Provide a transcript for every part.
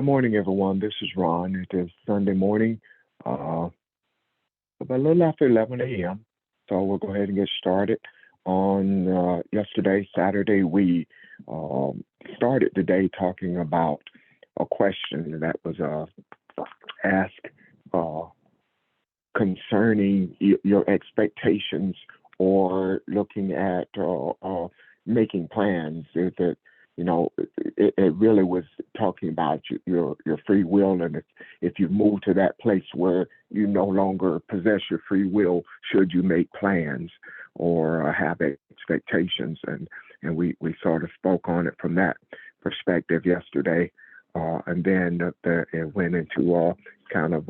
Good morning, everyone. This is Ron. It is Sunday morning, uh, about a little after 11 a.m. So we'll go ahead and get started. On yesterday, Saturday, we um, started the day talking about a question that was asked uh, concerning your expectations or looking at making plans. Is that it really was talking about your free will, and if you move to that place where you no longer possess your free will, should you make plans or have expectations, and we sort of spoke on it from that perspective yesterday, and then it went into kind of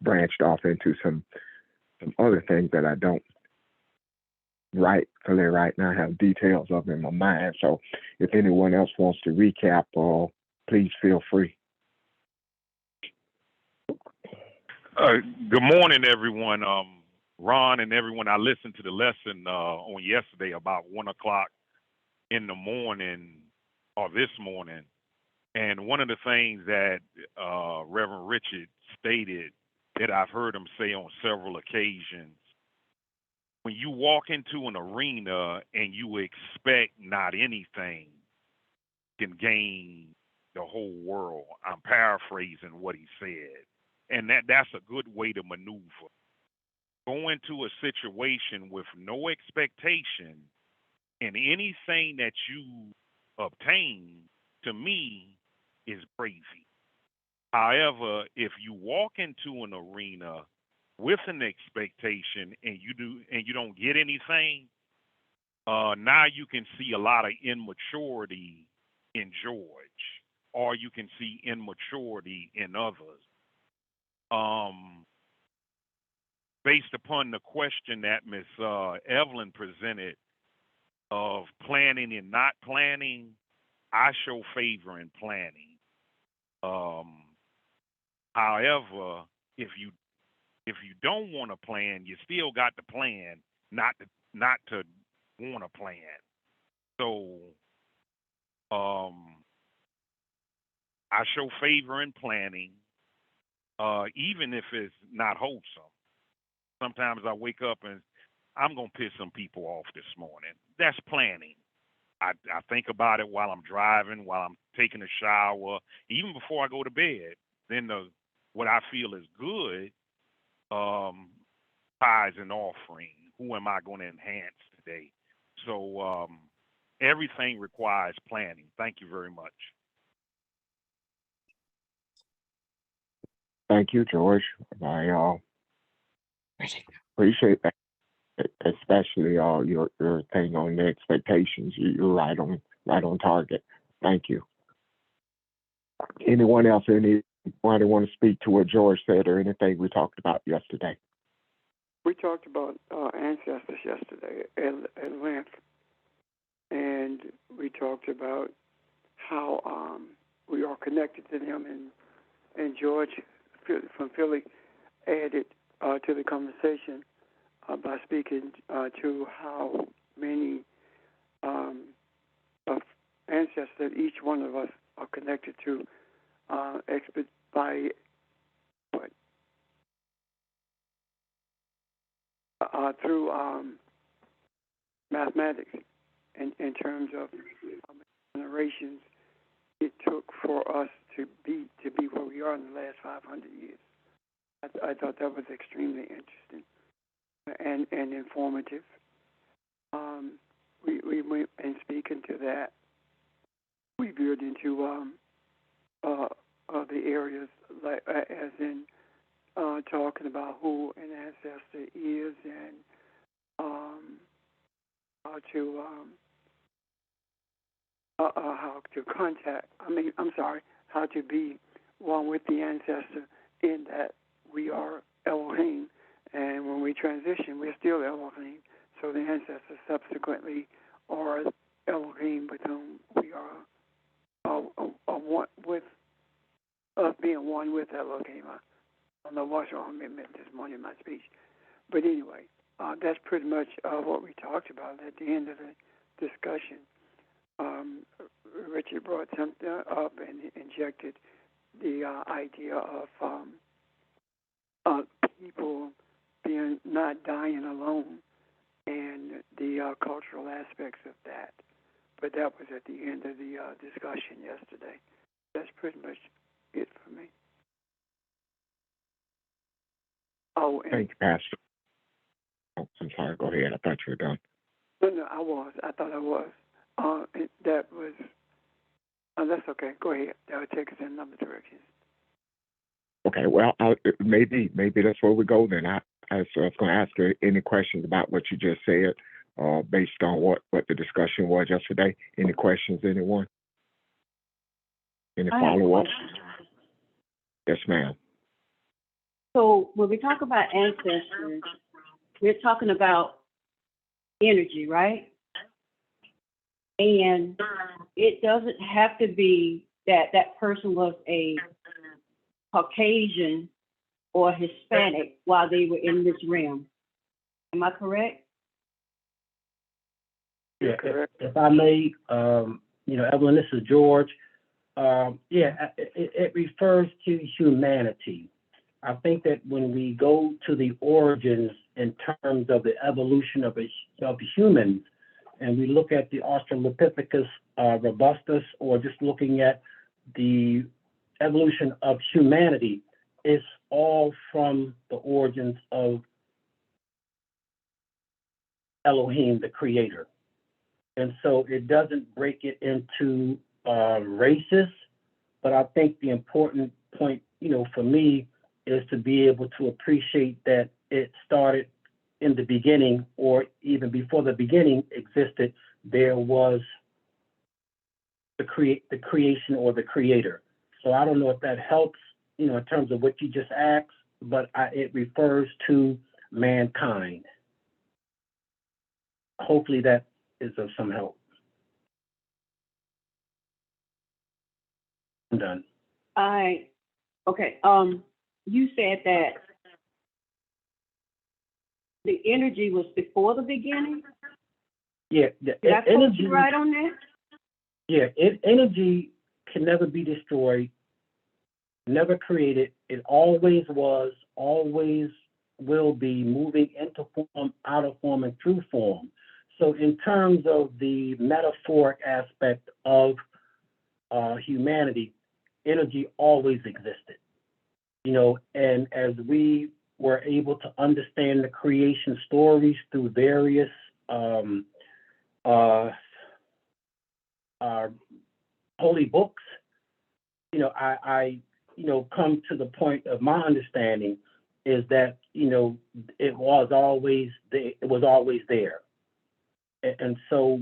branched off into some other things that I don't rightfully right now have details of in my mind. So if anyone else wants to recap, please feel free. Uh, Good morning, everyone. Ron and everyone. I listened to the lesson on yesterday about 1 o'clock in the morning or this morning, and one of the things that Reverend Richard stated that I've heard him say on several occasions: when you walk into an arena and you expect not anything, you can gain the whole world. I'm paraphrasing what he said, and that's a good way to maneuver. Go into a situation with no expectation, and anything that you obtain, to me, is crazy. However, if you walk into an arena with an expectation and you don't get anything, now you can see a lot of immaturity in George, or you can see immaturity in others. Um, Based upon the question that Miss Evelyn presented of planning and not planning, I show favor in planning. Um, However, if you if you don't want to plan, you still got to plan, not to want to plan. So um, I show favor in planning, even if it's not wholesome. Sometimes I wake up and I'm gonna piss some people off this morning. That's planning. I think about it while I'm driving, while I'm taking a shower, even before I go to bed. Then what I feel is good, um, tithes and offering. Who am I going to enhance today? So everything requires planning. Thank you very much. Thank you, George. I appreciate that, especially your thing on the expectations. You're right on target. Thank you. Anyone else? Anyone want to speak to what George said or anything we talked about yesterday? We talked about ancestors yesterday at length, and we talked about how we are connected to them, and George from Philly added to the conversation by speaking to how many of ancestors that each one of us are connected to by what through mathematics, in terms of how many generations it took for us to be where we are in the last 500 years. I thought that was extremely interesting and informative. We went, and speaking to that, we veered into the areas like as in talking about who an ancestor is, and how to contact. I'm sorry, how to be one with the ancestor, in that we are Elohim, and when we transition, we're still Elohim. So the ancestors subsequently are Elohim, with whom we are one with us, being one with Elohim. I don't know what's wrong with this morning in my speech, but anyway, that's pretty much what we talked about at the end of the discussion. Richard brought something up and injected the idea of people being not dying alone and the cultural aspects of that. But that was at the end of the discussion yesterday. That's pretty much it for me. Oh, and Thank you, Pastor. Oh, I'm sorry. Go ahead. I thought you were done. no, I was. I thought I was. That was. That's okay. Go ahead. That would take us in another direction. Okay. Well, maybe that's where we go then. I was going to ask you any questions about what you just said, based on what the discussion was yesterday. Any questions, anyone? Any I have a follow-up? question. Yes, ma'am. So when we talk about ancestors, we're talking about energy, right? And it doesn't have to be that that person was a Caucasian or Hispanic while they were in this realm. Am I correct? Yeah, if I may, Evelyn, this is George. It refers to humanity. I think that when we go to the origins in terms of the evolution of humans, and we look at the Australopithecus robustus, or just looking at the evolution of humanity, it's all from the origins of Elohim, the creator. And so it doesn't break it into races, but I think the important point, for me, is to be able to appreciate that it started in the beginning, or even before the beginning existed, there was the creation or the creator. So I don't know if that helps, in terms of what you just asked, but it refers to mankind. Hopefully that is of some help. I'm done. Okay. You said that the energy was before the beginning. Yeah, Did I quote you right on that? Yeah, energy can never be destroyed, never created. It always was, always will be, moving into form, out of form, and through form. So in terms of the metaphoric aspect of humanity, energy always existed. And as we were able to understand the creation stories through various holy books, I come to the point of my understanding is that, it was always there. And so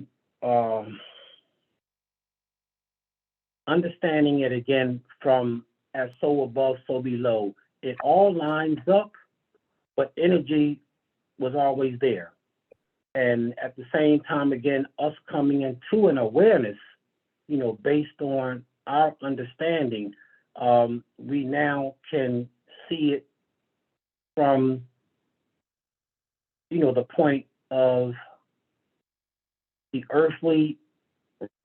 understanding it again from as so above, so below, it all lines up, but energy was always there. And at the same time, again, us coming into an awareness, based on our understanding, we now can see it from, the point of the earthly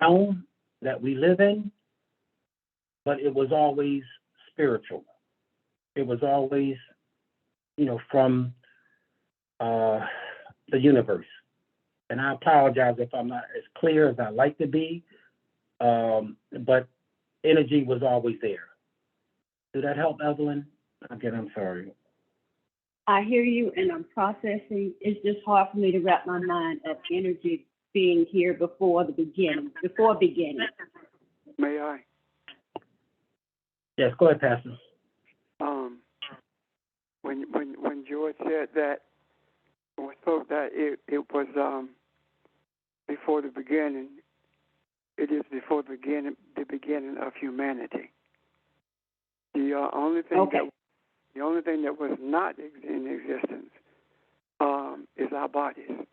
realm that we live in, but it was always spiritual. It was always, from the universe. And I apologize if I'm not as clear as I'd like to be, but energy was always there. Did that help, Evelyn? Again, I'm sorry. I hear you, and I'm processing. It's just hard for me to wrap my mind of energy being here before the beginning. May I? Yes, go ahead, Pastor. When George said that, when we spoke that it was before the beginning, it is before the beginning of humanity. The only thing that was not in existence is our bodies.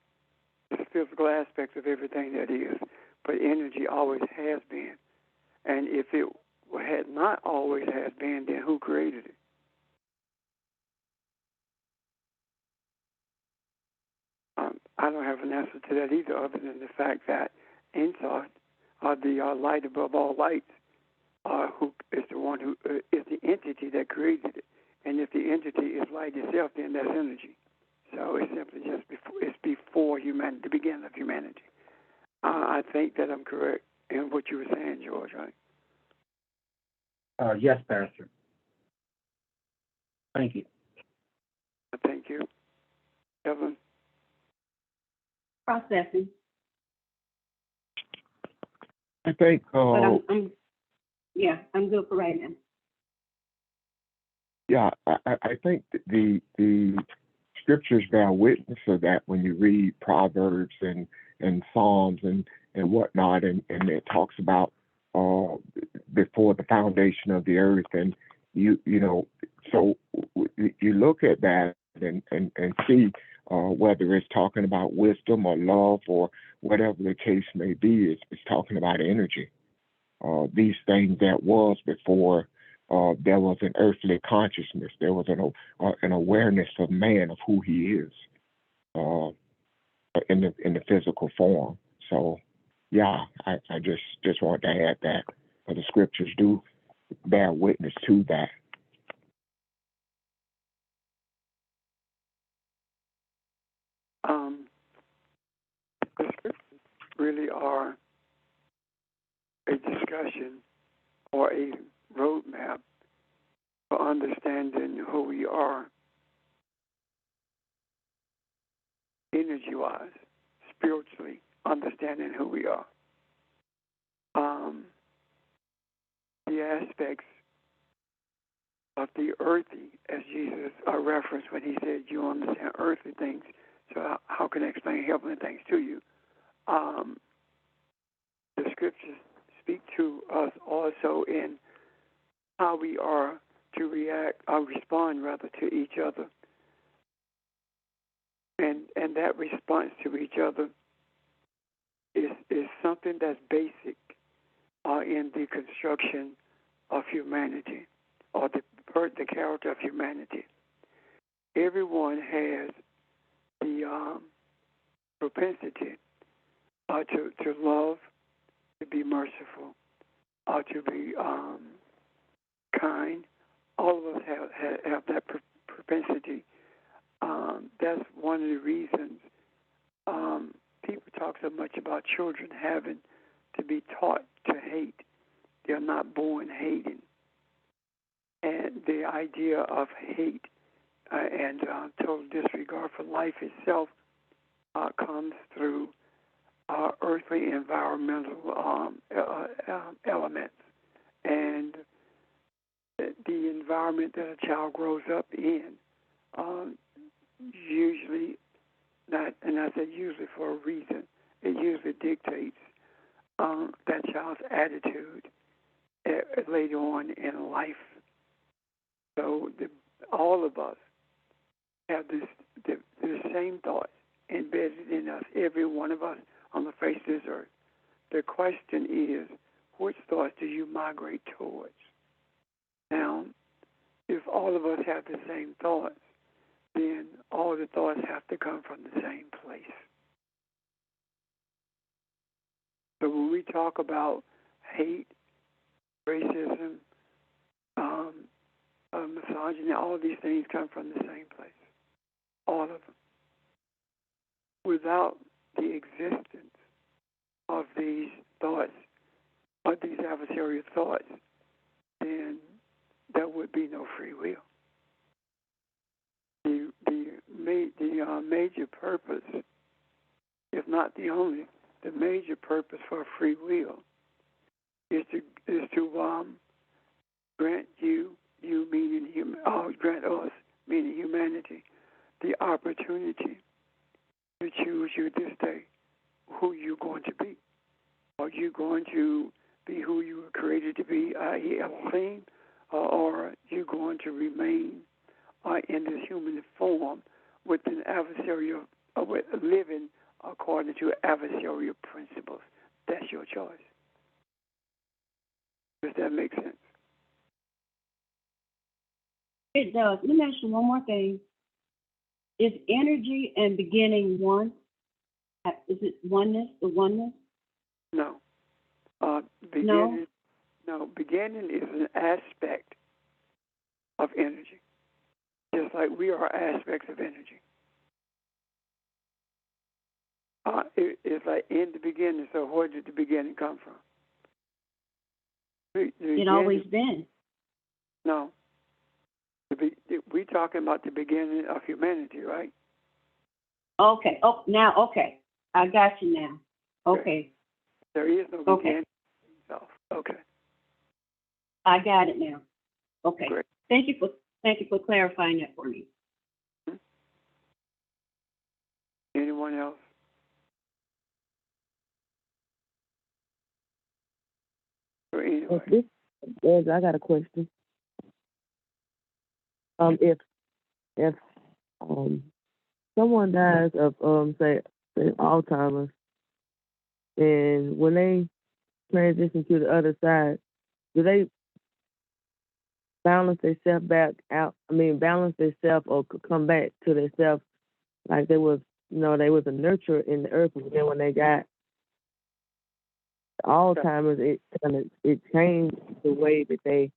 It's the physical aspects of everything that is, but energy always has been. And if it had not always has been, then who created it? I don't have an answer to that either, other than the fact that Insa, the light above all lights, who is the one who is the entity that created it. And if the entity is light itself, then that's energy. So it's simply just before humanity, the beginning of humanity. I think that I'm correct in what you were saying, George, right? Yes, Pastor. Thank you. Thank you. Evelyn? Processing. I think, But I'm good for right now. yeah, I think the scriptures bear witness of that when you read Proverbs and Psalms and whatnot, and it talks about before the foundation of the earth, and you know, so you look at that and see whether it's talking about wisdom or love or whatever the case may be, it's talking about energy. These things that was before there was an earthly consciousness. There was an awareness of man, of who he is in the physical form. So, yeah, I just want to add that. The scriptures do bear witness to that. The scriptures really are a discussion or a roadmap for understanding who we are energy-wise, spiritually, understanding who we are. The aspects of the earthy, as Jesus referenced when he said, you understand earthly things, so how can I explain heavenly things to you? The scriptures speak to us also in how we are to react, or respond rather, to each other. And that response to each other is something that's basic in the construction of humanity, or the character of humanity. Everyone has the propensity to love, to be merciful, or to be kind. All of us have that propensity. That's one of the reasons people talk so much about children having to be taught to hate. They're not born hating. And the idea of hate and total disregard for life itself comes through earthly environmental elements. And the environment that a child grows up in usually, not, and I said usually for a reason, it usually dictates that child's attitude later on in life. So all of us have the same thoughts embedded in us, every one of us on the face of this earth. The question is, which thoughts do you migrate towards? Now, if all of us have the same thoughts, then all the thoughts have to come from the same place. So when we talk about hate, racism, misogyny, all of these things come from the same place. All of them. Without the existence of these thoughts, or these adversarial thoughts, then there would be no free will. The major purpose, if not the only, the major purpose for free will is to grant you meaning grant us, meaning humanity, the opportunity to choose you this day who you're going to be. Are you going to be who you were created to be, i.e. Elohim, or are you going to remain in this human form with an adversarial, with living according to adversarial principles? That's your choice. Does that make sense? It does. Let me ask you one more thing. Is energy and beginning one? Is it oneness, the oneness? No. No? No, beginning is an aspect of energy, just like we are aspects of energy. It's like in the beginning. So where did the beginning come from? It always been. No. We talking about the beginning of humanity, right? Okay. Oh, now, okay. I got you now. Okay. There is no beginning. Okay. I got it now. Okay. Great. Thank you for clarifying that for me. Anyone else? Or anyway. I got a question. If someone dies of say Alzheimer's, and when they transition to the other side, do they balance themselves back out? I mean, balance themselves or come back to themselves like they was, they was a nurturer in the earth, but then when they got Alzheimer's, it changed the way that they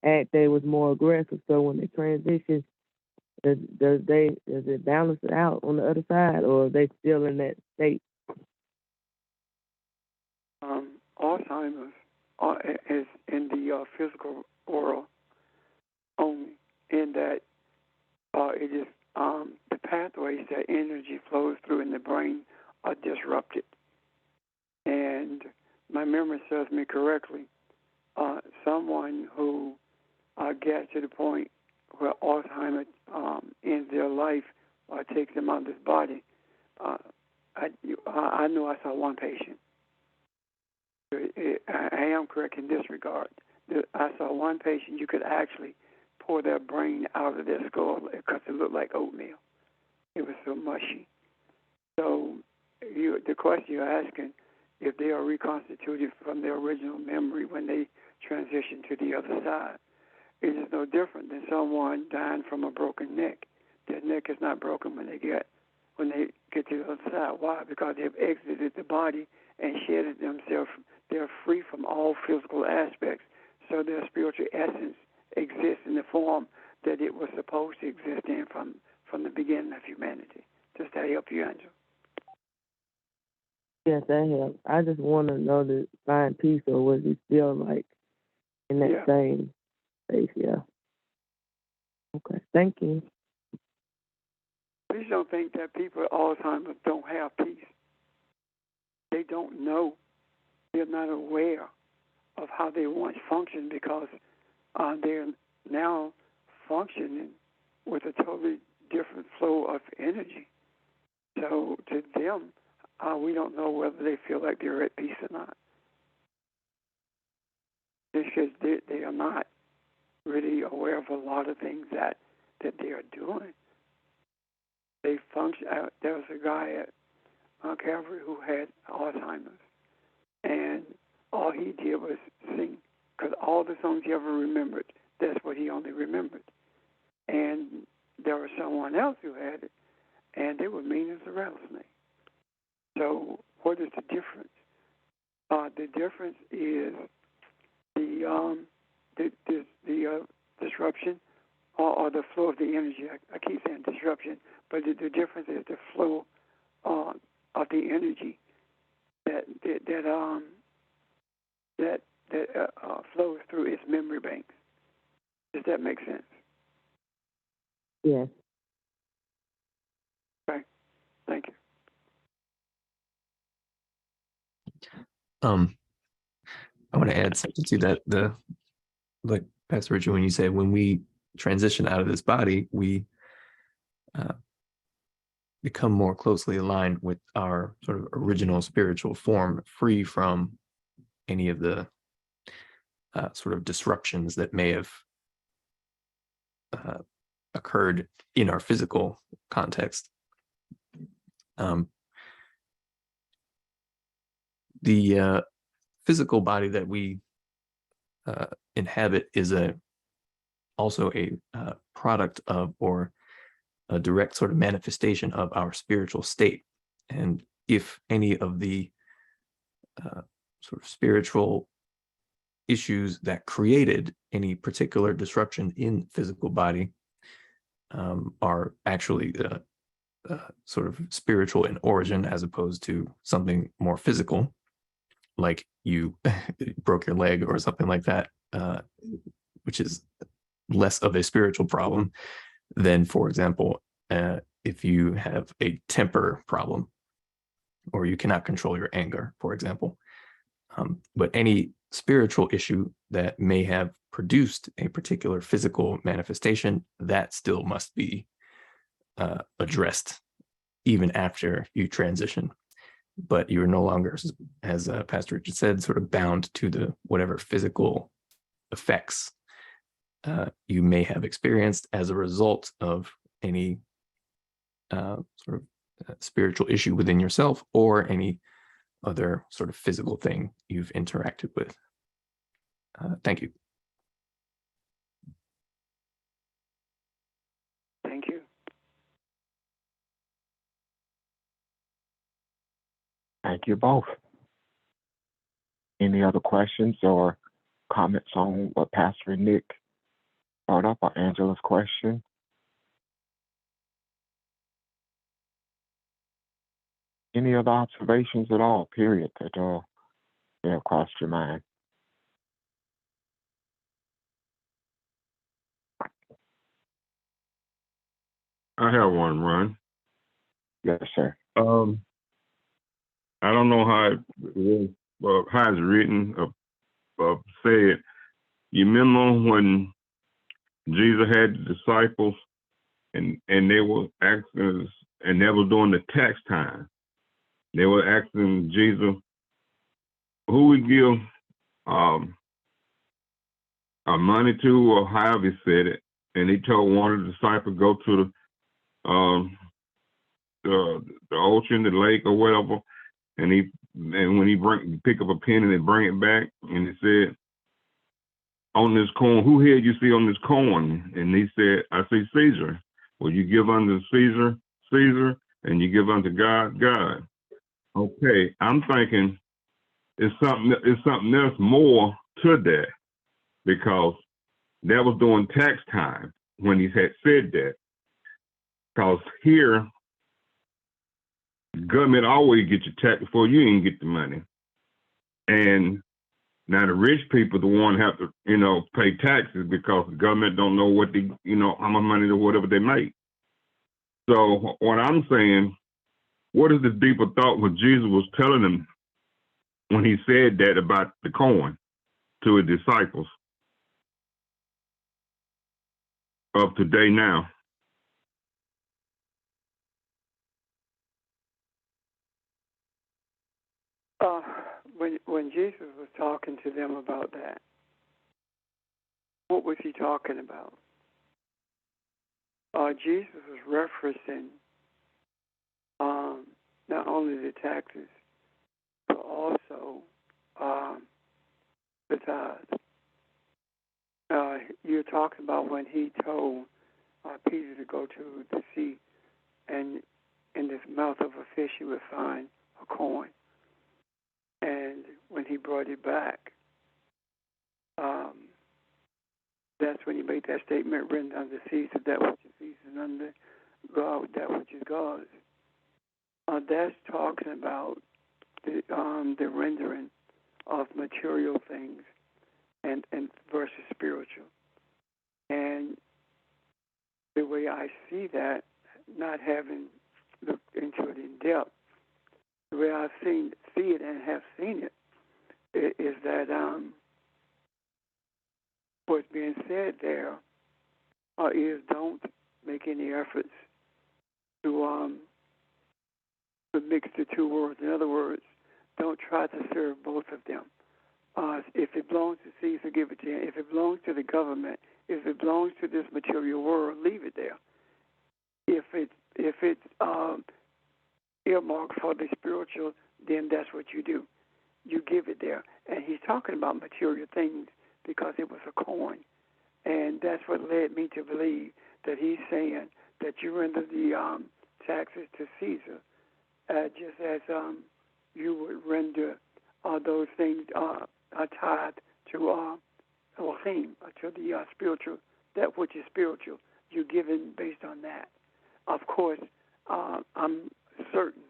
act. They was more aggressive. So when they transition, does it balance it out on the other side, or are they still in that state? Alzheimer's is in the physical world only, in that it is the pathways that energy flows through in the brain are disrupted. And my memory serves me correctly. Someone who gets to the point where Alzheimer's ends their life or takes them out of this body, I know I saw one patient. I am correct in this regard. I saw one patient, you could actually pour their brain out of their skull because it looked like oatmeal. It was so mushy. So the question you're asking, if they are reconstituted from their original memory when they transition to the other side, it is no different than someone dying from a broken neck. Their neck is not broken when they get to the other side. Why? Because they've exited the body and shedded themselves. They're free from all physical aspects, so their spiritual essence exists in the form that it was supposed to exist in from the beginning of humanity. Does that help you, Angel? Yes, that helps. I just want to know to find peace, or was he still like in that same space? Yeah. Okay. Thank you. Please don't think that people with Alzheimer's don't have peace. They don't know. They're not aware of how they once functioned, because they're now functioning with a totally different flow of energy. So to them, we don't know whether they feel like they're at peace or not. Because they are not really aware of a lot of things that they are doing. They function. There was a guy at Calvary who had Alzheimer's, and all he did was sing, because all the songs he ever remembered, that's what he only remembered. And there was someone else who had it, and they were mean as a rattlesnake. So what is the difference? The difference is the disruption or the flow of the energy. I keep saying disruption, but the difference is the flow of the energy that flows through its memory banks. Does that make sense? Yes. Okay. Thank you. I want to add something to that. Like Pastor Richard, when you say when we transition out of this body, we become more closely aligned with our sort of original spiritual form, free from any of the sort of disruptions that may have occurred in our physical context. The physical body that we inhabit is also a product of, or a direct sort of manifestation of, our spiritual state. And if any of the sort of spiritual issues that created any particular disruption in physical body are actually sort of spiritual in origin, as opposed to something more physical, like you broke your leg or something like that, which is less of a spiritual problem than, for example, if you have a temper problem or you cannot control your anger, for example. But any spiritual issue that may have produced a particular physical manifestation, that still must be addressed even after you transition. But you are no longer, as Pastor Richard said, sort of bound to the whatever physical effects you may have experienced as a result of any sort of spiritual issue within yourself or any other sort of physical thing you've interacted with. Thank you. Thank you. Thank you both. Any other questions or comments on what Pastor Nick brought up, or Angela's question? Any other observations at all, period, that have crossed your mind? I have one, Ron. Yes, sir. I don't know how it's written or said. You remember when Jesus had the disciples and they were asking, and they were during the tax time. They were asking Jesus, who would give our money to, or however he said it. And he told one of the disciples, go to the ocean, the lake, or whatever. And when he pick up a penny and bring it back, and he said, on this coin, who head you see on this coin? And he said, I see Caesar. Well, you give unto Caesar, Caesar, and you give unto God, God. Okay, I'm thinking it's something else more to that, because that was during tax time when he had said that. Because here, government always get your tax before you even get the money. And now the rich people, the one have to, pay taxes, because the government don't know what they, how much money or whatever they make. So what I'm saying, what is the deeper thought what Jesus was telling them when he said that about the coin to his disciples of today now? When Jesus was talking to them about that, what was he talking about? Jesus was referencing not only the taxes, but also the tithe. You're talking about when he told Peter to go to the sea, and in the mouth of a fish he would find a coin. And when he brought it back, that's when he made that statement, render unto Caesar that which is Caesar, and unto God that which is God's. That's talking about the rendering of material things and versus spiritual. And the way I see that, not having looked into it in depth, the way I see it and have seen it, is that what's being said there is don't make any efforts to mix the two words. In other words, don't try to serve both of them. If it belongs to Caesar, give it to him. If it belongs to the government, if it belongs to this material world, leave it there. If it's earmarked for the spiritual, then that's what you do. You give it there. And he's talking about material things because it was a coin. And that's what led me to believe that he's saying that you render the taxes to Caesar, just as you would render those things a tithe to to the spiritual, that which is spiritual. You're given based on that. Of course, I'm certain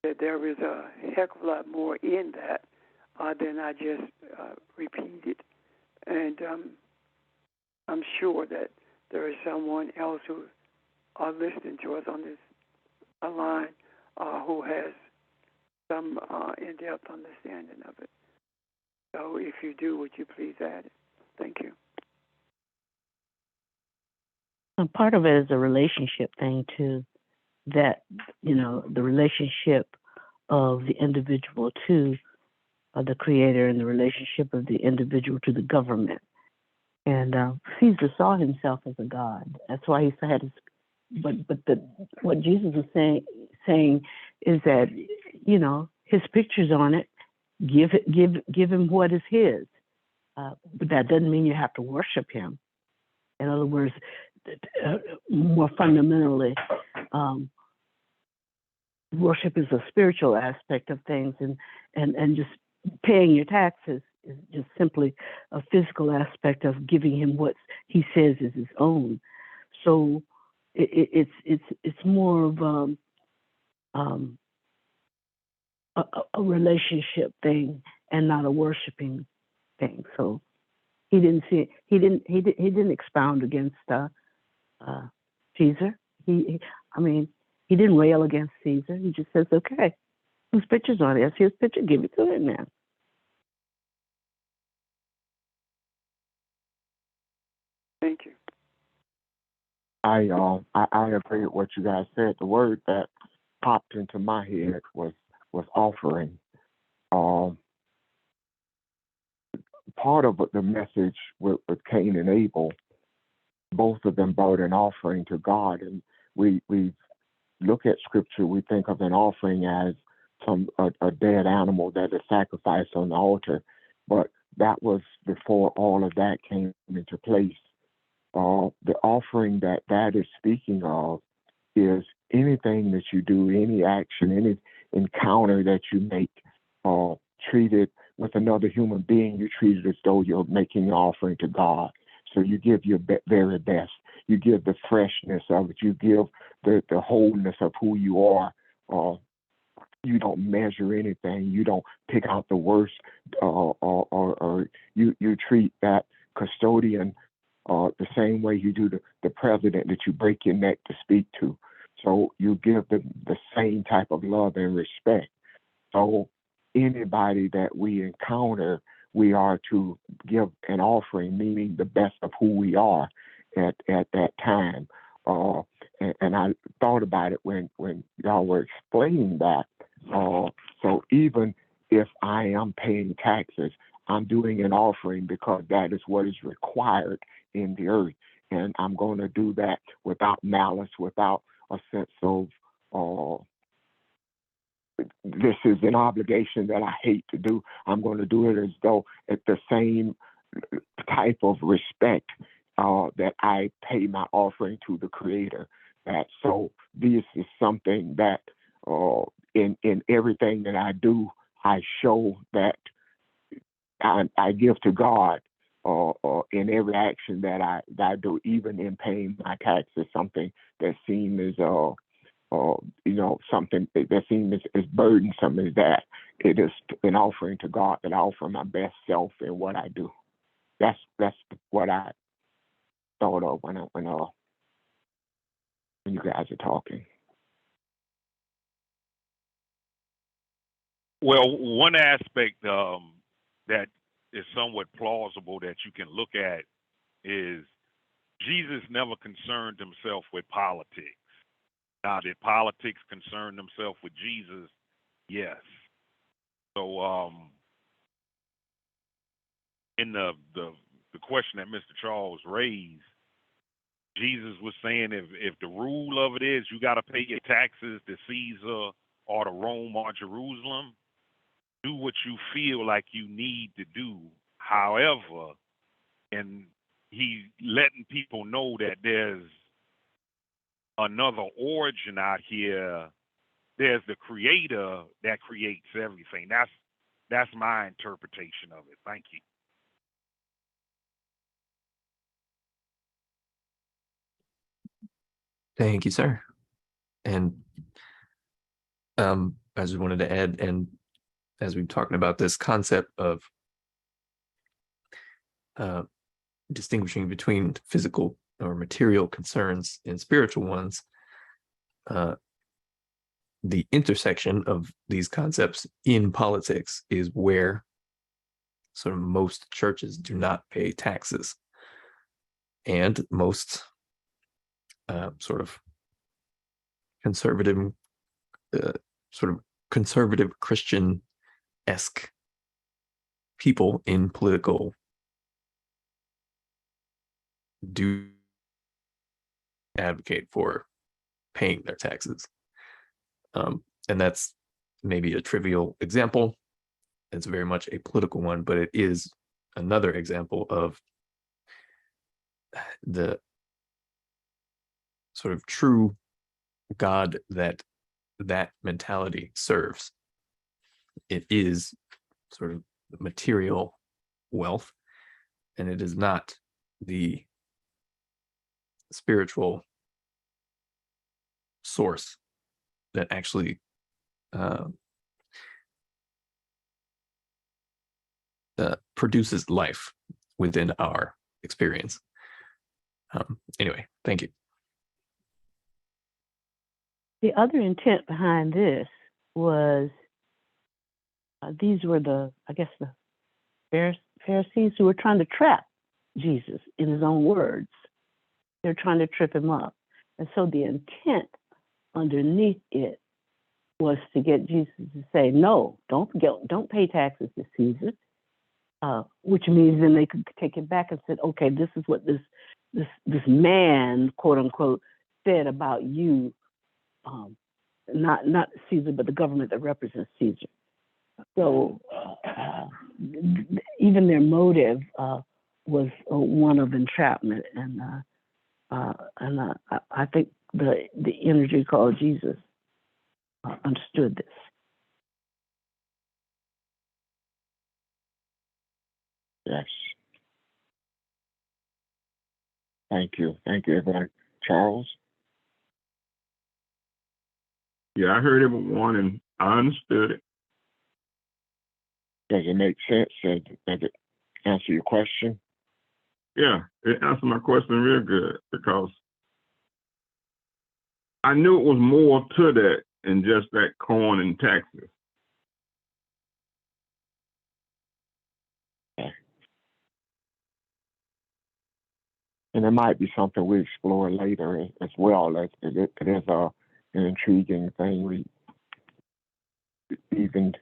that there is a heck of a lot more in that than I just repeated. And I'm sure that there is someone else who are listening to us on this line who has some in-depth understanding of it. So if you do, would you please add it? Thank you. And part of it is a relationship thing too, that, the relationship of the individual to the creator and the relationship of the individual to the government. And Caesar saw himself as a god. That's why he had his, what Jesus was saying is that, his picture's on it, give him what is his. But that doesn't mean you have to worship him. In other words, more fundamentally, worship is a spiritual aspect of things, and just paying your taxes is just simply a physical aspect of giving him what he says is his own. So it's more of a relationship thing and not a worshiping thing. So he didn't expound against Caesar. He didn't rail against Caesar. He just says, okay, whose picture's on it? That's his picture. Give it to him now. Thank you. I agree with what you guys said. The word that popped into my head was offering. Part of the message with Cain and Abel, both of them brought an offering to God, and we look at Scripture. We think of an offering as a dead animal that is sacrificed on the altar, but that was before all of that came into place. The offering that is speaking of is anything that you do, any action, any encounter that you make, treated with another human being, you treat it as though you're making an offering to God. So you give your very best. You give the freshness of it. You give the wholeness of who you are. You don't measure anything. You don't pick out the worst, or you treat that custodian the same way you do the president that you break your neck to speak to. So you give them the same type of love and respect. So anybody that we encounter, we are to give an offering, meaning the best of who we are at that time. And I thought about it when y'all were explaining that. So even if I am paying taxes, I'm doing an offering because that is what is required in the earth. And I'm going to do that without malice, without a sense of this is an obligation that I hate to do. I'm going to do it as though at the same type of respect that I pay my offering to the Creator. So this is something that in everything that I do, I show that I give to God in every action that I do, even in paying my taxes, something that seems something that seems as burdensome as that. It is an offering to God that I offer my best self in what I do. That's what I thought of when you guys are talking. Well, one aspect that is somewhat plausible that you can look at is Jesus never concerned himself with politics. Now, did politics concern themselves with Jesus? Yes. So, in the question that Mr. Charles raised, Jesus was saying if the rule of it is you got to pay your taxes to Caesar or to Rome or Jerusalem, do what you feel like you need to do. However, and he's letting people know that there's another origin out here. There's the Creator that creates everything. That's my interpretation of it. Thank you. Thank you, sir. And I just wanted to add, and as we've talking about this concept of distinguishing between physical or material concerns and spiritual ones, the intersection of these concepts in politics is where sort of most churches do not pay taxes. And most sort of conservative Christian-esque people in political do advocate for paying their taxes. And that's maybe a trivial example. It's very much a political one, but it is another example of the sort of true God that mentality serves. It is sort of material wealth, and it is not the spiritual source that actually produces life within our experience. Anyway, thank you. The other intent behind this was these were the Pharisees who were trying to trap Jesus in his own words. They're trying to trip him up. And so the intent underneath it was to get Jesus to say, no, don't pay taxes to Caesar, which means then they could take it back and said, okay, this is what this man, quote unquote, said about you, not Caesar, but the government that represents Caesar. So even their motive was one of entrapment, and I think the energy called Jesus understood this. Yes. Thank you, everyone. Charles? Yeah, I heard everyone and I understood it. Does it make sense? Does it answer your question? Yeah, it answered my question real good because I knew it was more to that than just that corn and taxes. Okay. And it might be something we explore later as well. It is an intriguing thing. We even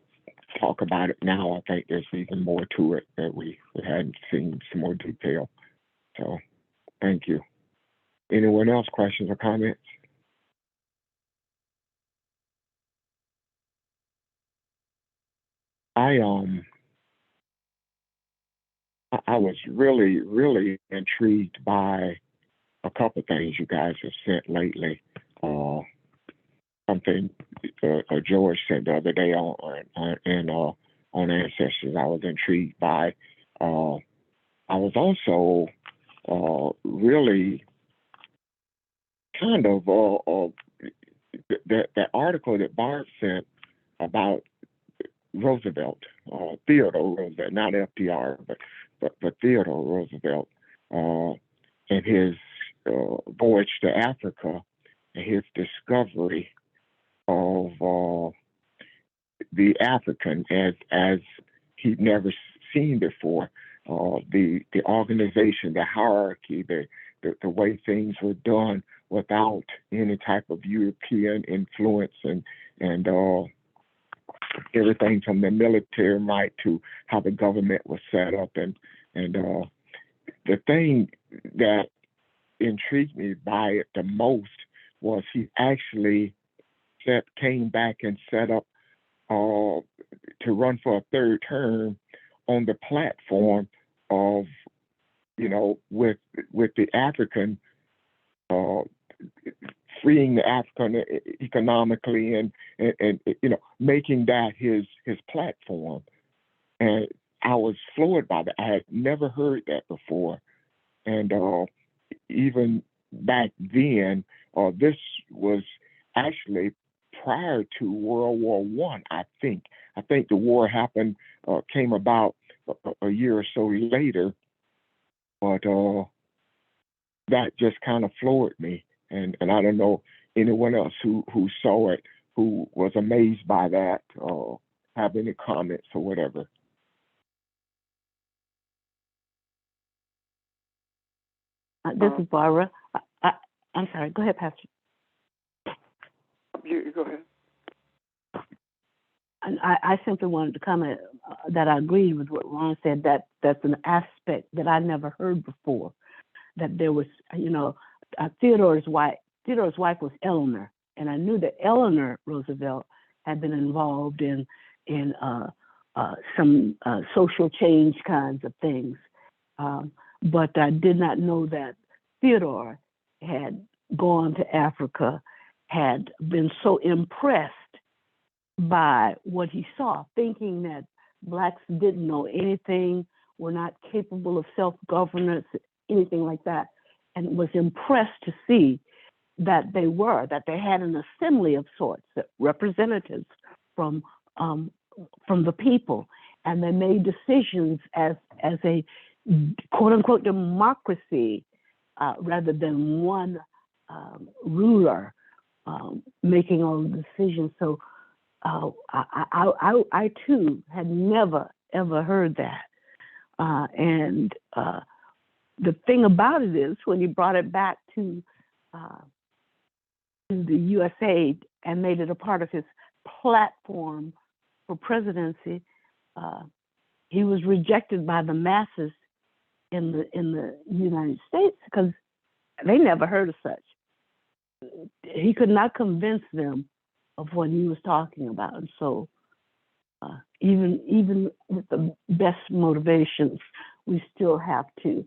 talk about it now. I think there's even more to it that we hadn't seen some more detail. So thank you. Anyone else, questions or comments? I was really, really intrigued by a couple of things you guys have sent lately. Something George said the other day on Ancestral, I was intrigued by. I was also really kind of that article that Barb sent about Roosevelt, Theodore Roosevelt, not FDR, but Theodore Roosevelt, and his voyage to Africa and his discovery of the African as he'd never seen before. The organization, the hierarchy, the way things were done without any type of European influence and everything from the military might to how the government was set up. And the thing that intrigued me by it the most was he actually came back and set up to run for a third term on the platform of, with the African, freeing the African economically and making that his platform. And I was floored by that. I had never heard that before. And even back then, this was actually prior to World War One. I think. I think the war happened, came about a year or so later, but that just kind of floored me. And I don't know anyone else who saw it, who was amazed by that, or have any comments or whatever. This is Barbara. I'm sorry. Go ahead, Pastor. You go ahead. And I simply wanted to comment that I agreed with what Ron said, that that's an aspect that I never heard before, that there was, Theodore's wife was Eleanor, and I knew that Eleanor Roosevelt had been involved in some social change kinds of things, but I did not know that Theodore had gone to Africa, had been so impressed by what he saw, thinking that Blacks didn't know anything, were not capable of self-governance, anything like that, and was impressed to see that they had an assembly of sorts, that representatives from the people, and they made decisions as a quote-unquote democracy rather than one ruler making all the decisions. So I too had never ever heard that, and the thing about it is, when he brought it back to the USA and made it a part of his platform for presidency, he was rejected by the masses in the United States because they never heard of such. He could not convince them of what he was talking about, and so even with the best motivations, we still have to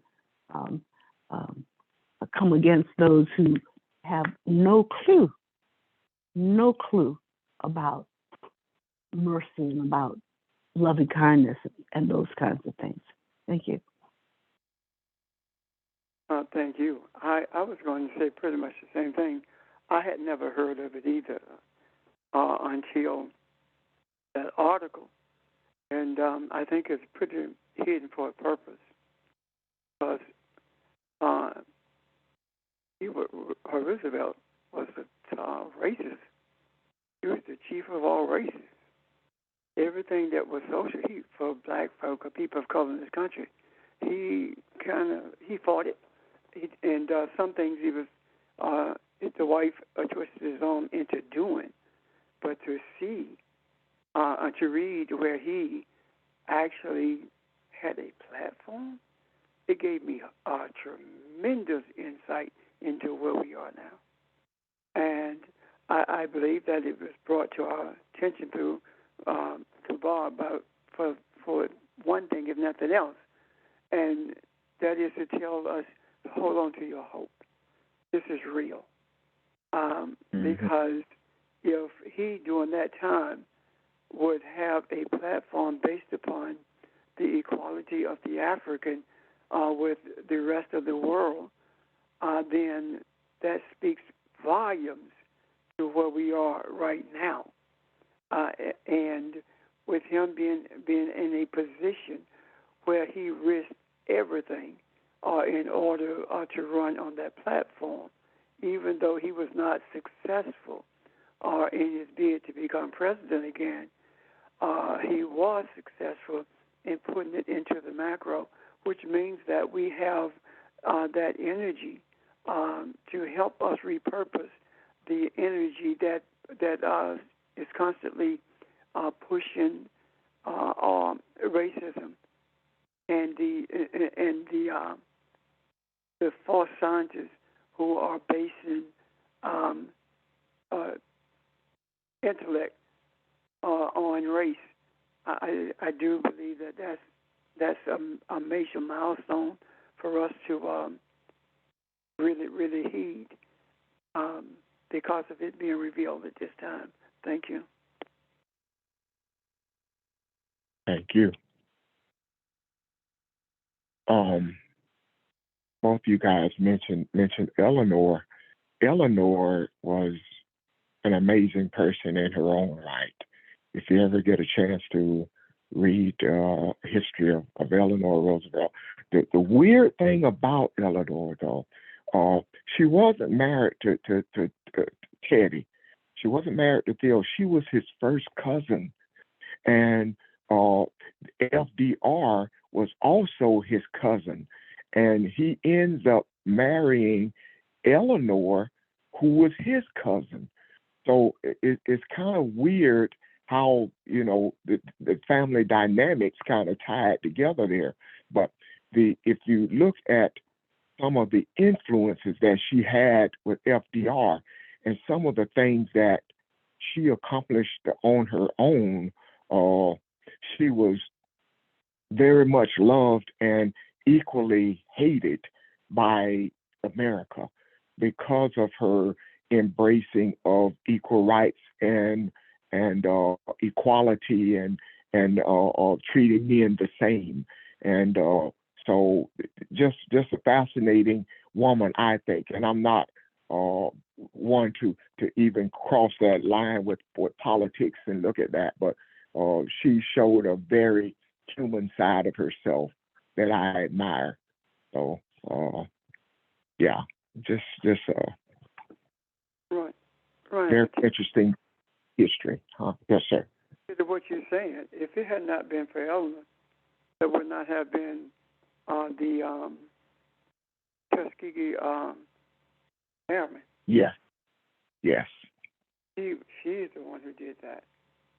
come against those who have no clue about mercy and about loving kindness and those kinds of things. Thank you. Thank you. I was going to say pretty much the same thing. I had never heard of it either until that article. And I think it's pretty hidden for a purpose. Because Roosevelt was a racist. He was the chief of all races. Everything that was social for black folk or people of color in this country, he fought it. And some things he was, the wife twisted his arm into doing. But to see, to read where he actually had a platform, it gave me a tremendous insight into where we are now. And I believe that it was brought to our attention through Bob for one thing, if nothing else, and that is to tell us, hold on to your hope. This is real. Because if he, during that time, would have a platform based upon the equality of the African with the rest of the world, then that speaks volumes to where we are right now. And with him being in a position where he risked everything in order to run on that platform, even though he was not successful in his bid to become president again, he was successful in putting it into the macro, which means that we have that energy to help us repurpose the energy that is constantly pushing racism and the false scientists who are basing intellect on race. I do believe that's a major milestone for us to really heed because of it being revealed at this time. Thank you. Thank you. both you guys mentioned Eleanor. Eleanor was an amazing person in her own right. If you ever get a chance to read history of Eleanor Roosevelt, the weird thing about Eleanor, though, she wasn't married to Teddy. She wasn't married to Theo. She was his first cousin. And FDR was also his cousin. And he ends up marrying Eleanor, who was his cousin. So it's kind of weird how, the family dynamics kind of tied together there. But if you look at some of the influences that she had with FDR and some of the things that she accomplished on her own, she was very much loved and equally hated by America because of her embracing of equal rights and equality and treating men the same. And so just a fascinating woman, I think. And I'm not one to even cross that line with politics and look at that, but she showed a very human side of herself that I admire. So yeah, just right. very interesting history. Huh? Yes, sir. To what you're saying, if it had not been for Eleanor, there would not have been the Tuskegee Airmen. Yes. She's the one who did that.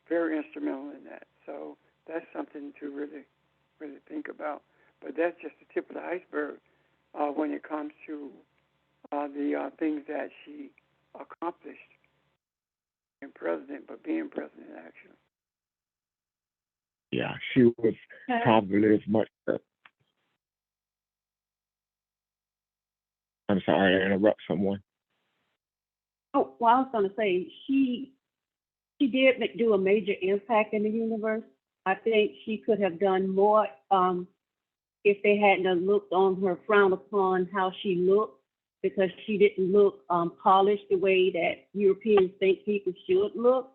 Very instrumental in that. So that's something to really, really think about. But that's just the tip of the iceberg when it comes to the things that she accomplished being president, actually. Yeah, she was probably as much. I'm sorry to interrupt someone. Oh, well, I was going to say she did do a major impact in the universe. I think she could have done more if they hadn't looked on her, frowned upon how she looked, because she didn't look polished the way that Europeans think people should look.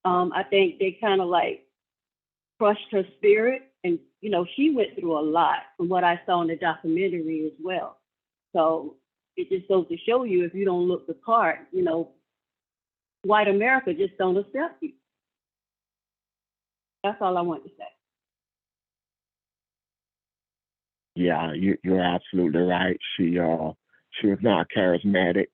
I think they kind of like crushed her spirit, and she went through a lot from what I saw in the documentary as well. So it just goes to show you, if you don't look the part, white America just don't accept you. That's all I want to say. Yeah, you're absolutely right. She was not charismatic,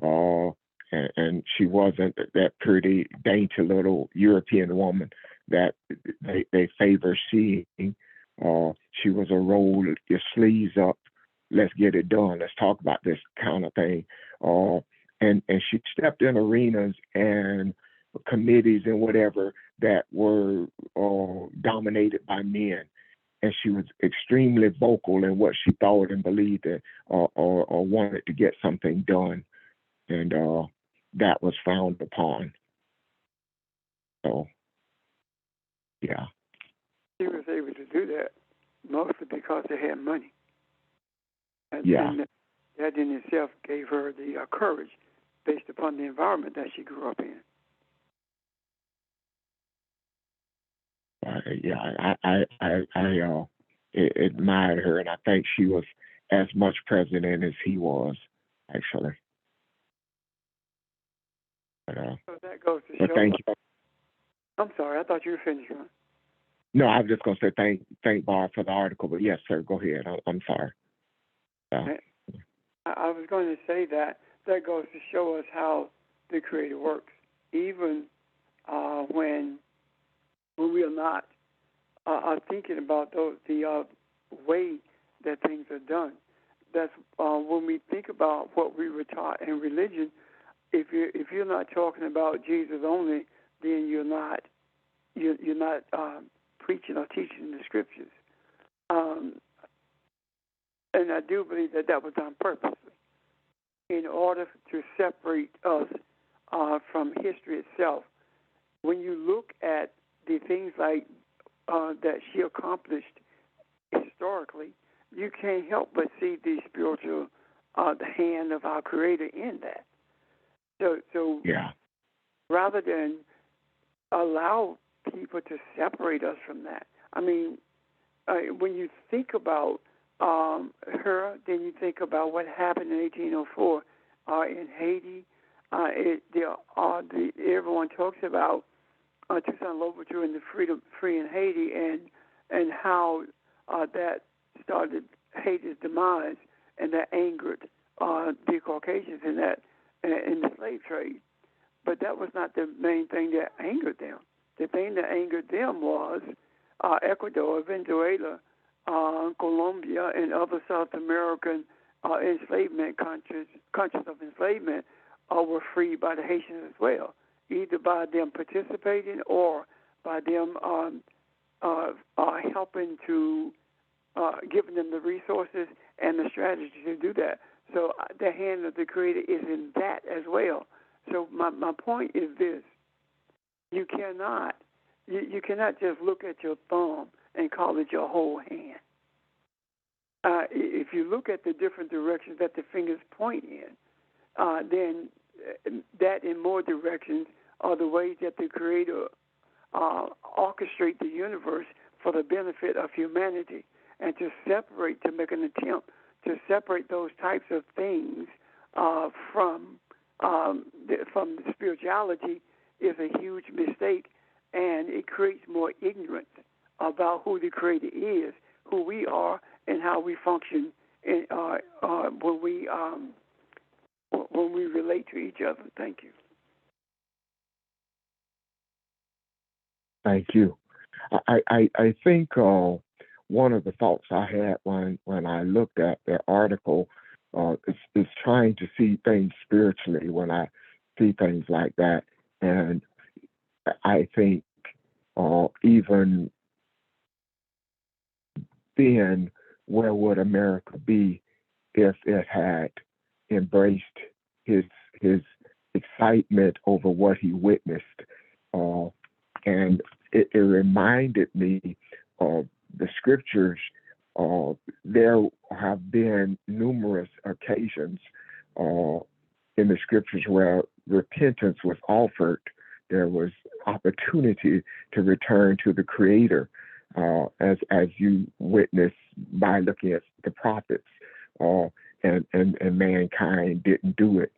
and she wasn't that pretty, dainty little European woman that they favor seeing. She was a roll your sleeves up, let's get it done, let's talk about this kind of thing. And she stepped in arenas and committees and whatever that were dominated by men. And she was extremely vocal in what she thought and believed in, or wanted to get something done. And that was frowned upon. So, yeah. She was able to do that mostly because they had money. And that in itself gave her the courage based upon the environment that she grew up in. I admired her, and I think she was as much president as he was, actually. So that goes to show. Thank you. I'm sorry, I thought you were finished, Ron. No, I was just going to say thank Barb for the article, but yes, sir, go ahead. I'm sorry. I was going to say that goes to show us how the Creator works, even when we are not thinking about the way that things are done. That's when we think about what we were taught in religion. If you're not talking about Jesus only, then you're not preaching or teaching the Scriptures. And I do believe that was done purposely in order to separate us from history itself. When you look at the things like that she accomplished historically, you can't help but see the spiritual, the hand of our Creator in that. So Yeah. rather than allow people to separate us from that, I mean, when you think about her, then you think about what happened in 1804 in Haiti. Everyone talks about Toussaint Louverture and the free in Haiti, and how that started Haiti's demise, and that angered the Caucasians in the slave trade. But that was not the main thing that angered them. The thing that angered them was Ecuador, Venezuela, Colombia, and other South American enslavement countries of enslavement were freed by the Haitians as well, either by them participating or by them helping to giving them the resources and the strategy to do that. So the hand of the Creator is in that as well. So my point is this: you cannot just look at your thumb and call it your whole hand. If you look at the different directions that the fingers point in, then that in more directions are the ways that the Creator orchestrate the universe for the benefit of humanity, and to make an attempt to separate those types of things from the spirituality is a huge mistake, and it creates more ignorance about who the Creator is, who we are, and how we function when we relate to each other. Thank you. Thank you. I think one of the thoughts I had when I looked at the article is trying to see things spiritually when I see things like that. And I think even then, where would America be if it had embraced his excitement over what he witnessed? And it reminded me of the scriptures. There have been numerous occasions in the scriptures where repentance was offered. There was opportunity to return to the Creator, as you witnessed by looking at the prophets, and mankind didn't do it.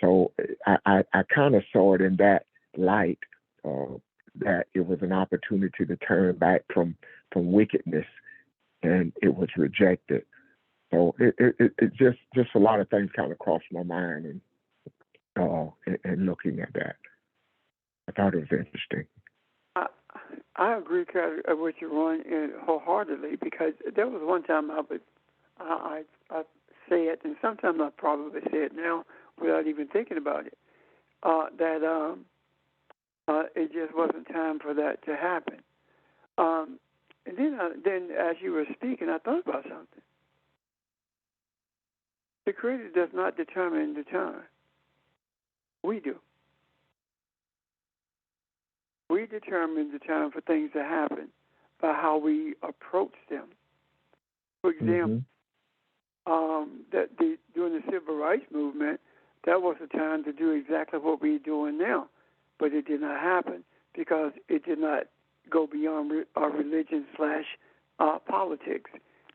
So I kind of saw it in that light, that it was an opportunity to turn back from wickedness, and it was rejected. So it just a lot of things kind of crossed my mind, and looking at that, I thought it was interesting. I agree with you, Ron, wholeheartedly, because there was one time I say it, and sometimes I probably say it now without even thinking about it, that it just wasn't time for that to happen. And then as you were speaking, I thought about something. The Creator does not determine the time. We do. We determine the time for things to happen by how we approach them. For example, during the Civil Rights Movement, that was the time to do exactly what we're doing now. But it did not happen because it did not go beyond our religion / politics.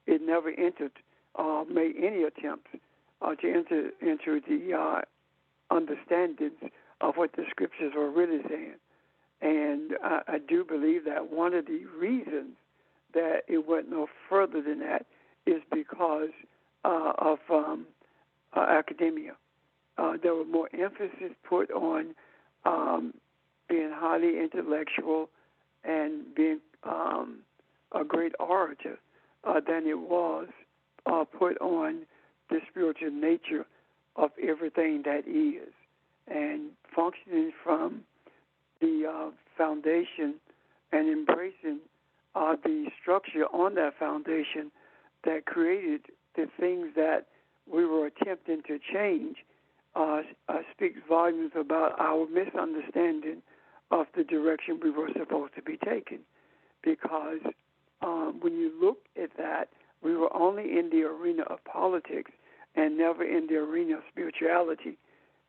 It never made any attempts to enter the understandings of what the scriptures were really saying. And I do believe that one of the reasons that it went no further than that is because of academia. There was more emphasis put on being highly intellectual and being a great orator than it was put on the spiritual nature of everything that is, and functioning from the foundation and embracing the structure on that foundation that created the things that we were attempting to change speaks volumes about our misunderstanding of the direction we were supposed to be taking. Because when you look at that, we were only in the arena of politics and never in the arena of spirituality,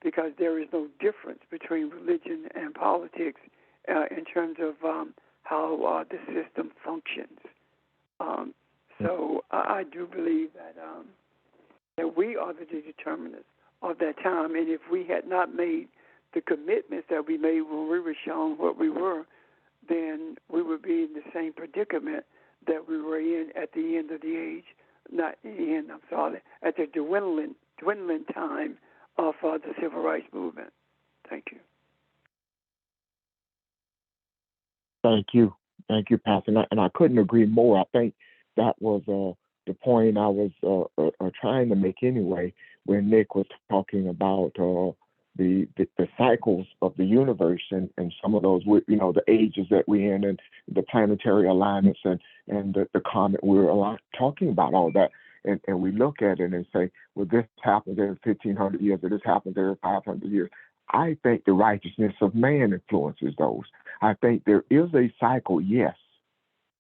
because there is no difference between religion and politics in terms of how the system functions. So I do believe that we are the determinants of that time, and if we had not made the commitments that we made when we were shown what we were, then we would be in the same predicament that we were in at the end of the age, not the end, I'm sorry, at the dwindling time of the civil rights movement. Thank you. Thank you. Thank you, Pastor. And I couldn't agree more. I think that was the point I was trying to make anyway, when Nick was talking about the cycles of the universe and some of those, the ages that we're in and the planetary alignments and the comet. We're talking about all that. And we look at it and say, well, this happens every 1,500 years, or this happens every 500 years. I think the righteousness of man influences those. I think there is a cycle, yes.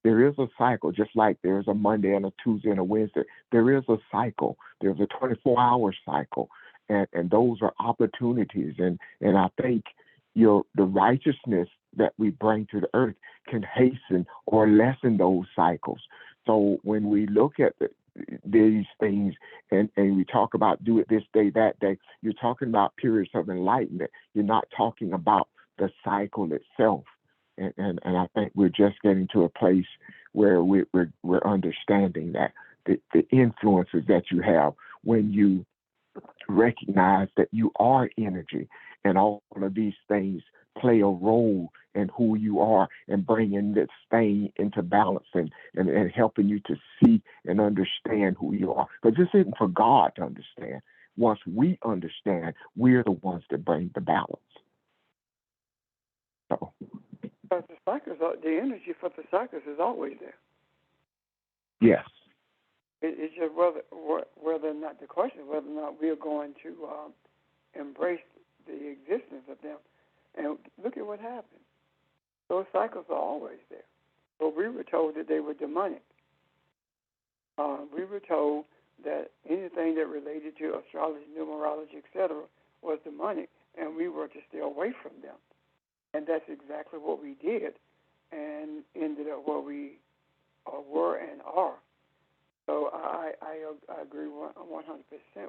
There is a cycle, just like there's a Monday and a Tuesday and a Wednesday. There is a cycle. There's a 24-hour cycle. And those are opportunities. And I think the righteousness that we bring to the earth can hasten or lessen those cycles. So when we look at these things and we talk about do it this day, that day, you're talking about periods of enlightenment. You're not talking about the cycle itself. And I think we're just getting to a place where we're understanding that the influences that you have when you recognize that you are energy, and all of these things play a role in who you are and bringing this thing into balance and helping you to see and understand who you are. Because this isn't for God to understand. Once we understand, we're the ones that bring the balance. So. But the energy for the cycles is always there. Yes. It's just whether or not, the question is whether or not we are going to embrace the existence of them. And look at what happened. Those cycles are always there. But we were told that they were demonic. We were told that anything that related to astrology, numerology, etc., was demonic, and we were to stay away from them. And that's exactly what we did, and ended up where we were and are. So I agree 100%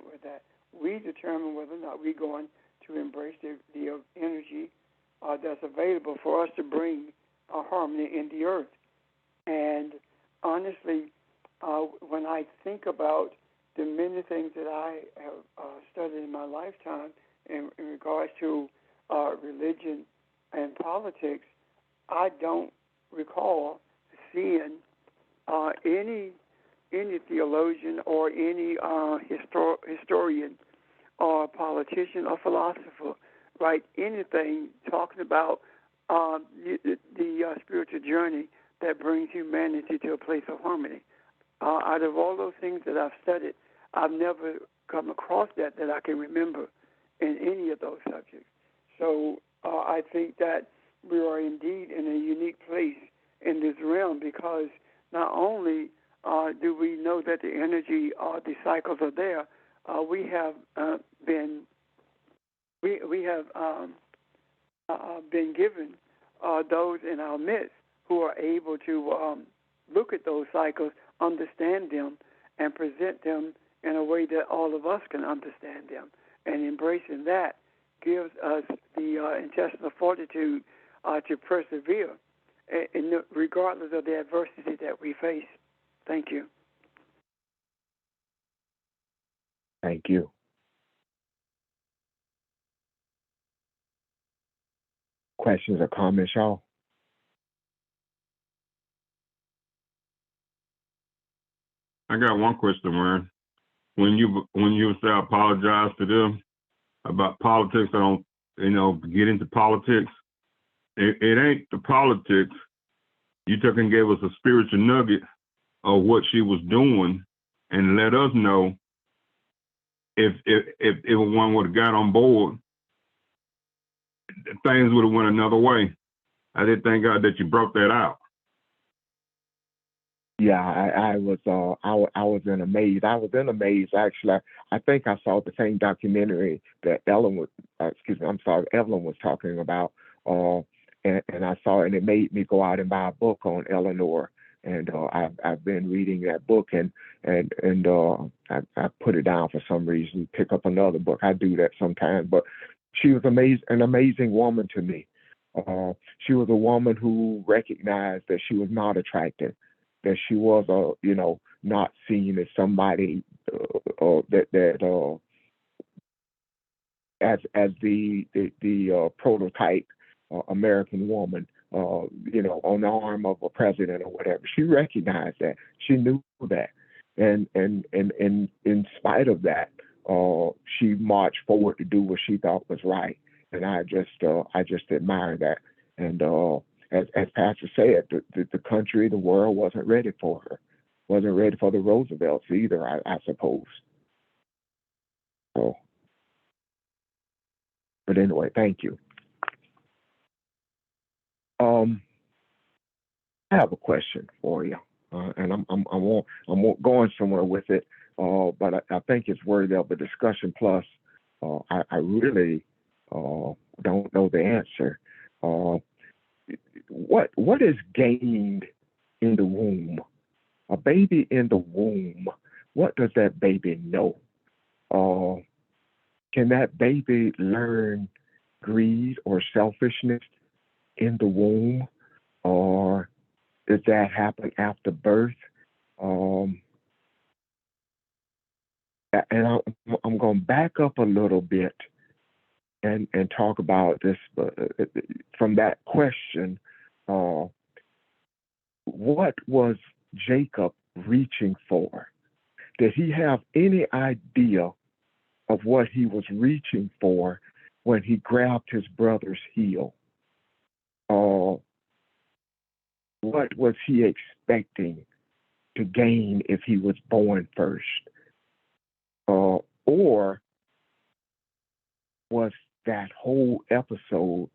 with that. We determine whether or not we're going to embrace the energy that's available for us to bring harmony in the earth. And honestly, when I think about the many things that I have studied in my lifetime in regards to religion and politics, I don't recall seeing any theologian or any historian or politician or philosopher write anything talking about the spiritual journey that brings humanity to a place of harmony. Out of all those things that I've studied, I've never come across that I can remember in any of those subjects. So I think that we are indeed in a unique place in this realm, because not only do we know that the energy, the cycles are there, we have been given those in our midst who are able to look at those cycles, understand them, and present them in a way that all of us can understand them. And embracing that gives us the intestinal fortitude to persevere, regardless of the adversity that we face. Thank you. Thank you. Questions or comments, y'all? I got one question, Warren. When you say apologize to them about politics, I don't, get into politics. It ain't the politics. You took and gave us a spiritual nugget of what she was doing, and let us know if one would have got on board, things would have went another way. I did thank God that you brought that out. Yeah, I was in a maze. I was in a maze actually. I think I saw the same documentary that I'm sorry, Evelyn was talking about. Uh, and I saw it, and it made me go out and buy a book on Eleanor. And I've been reading that book, and I put it down for some reason. Pick up another book. I do that sometimes. But she was an amazing woman to me. She was a woman who recognized that she was not attractive, that she was not seen as somebody that as the prototype American woman, on the arm of a president or whatever. She recognized that. She knew that, and in spite of that, she marched forward to do what she thought was right. And I just admire that. And as Pastor said, the country, the world wasn't ready for her, wasn't ready for the Roosevelts either. I suppose. So, but anyway, thank you. I have a question for you, and I'm going somewhere with it, but I think it's worthy of a discussion. Plus, I really don't know the answer. Uh, what is gained in the womb? A baby in the womb. What does that baby know? Can that baby learn greed or selfishness in the womb, or does that happen after birth? Um, and I'm going to back up a little bit and talk about this from that question. What was Jacob reaching for? Did he have any idea of what he was reaching for when he grabbed his brother's heel? What was he expecting to gain if he was born first? Or was that whole episode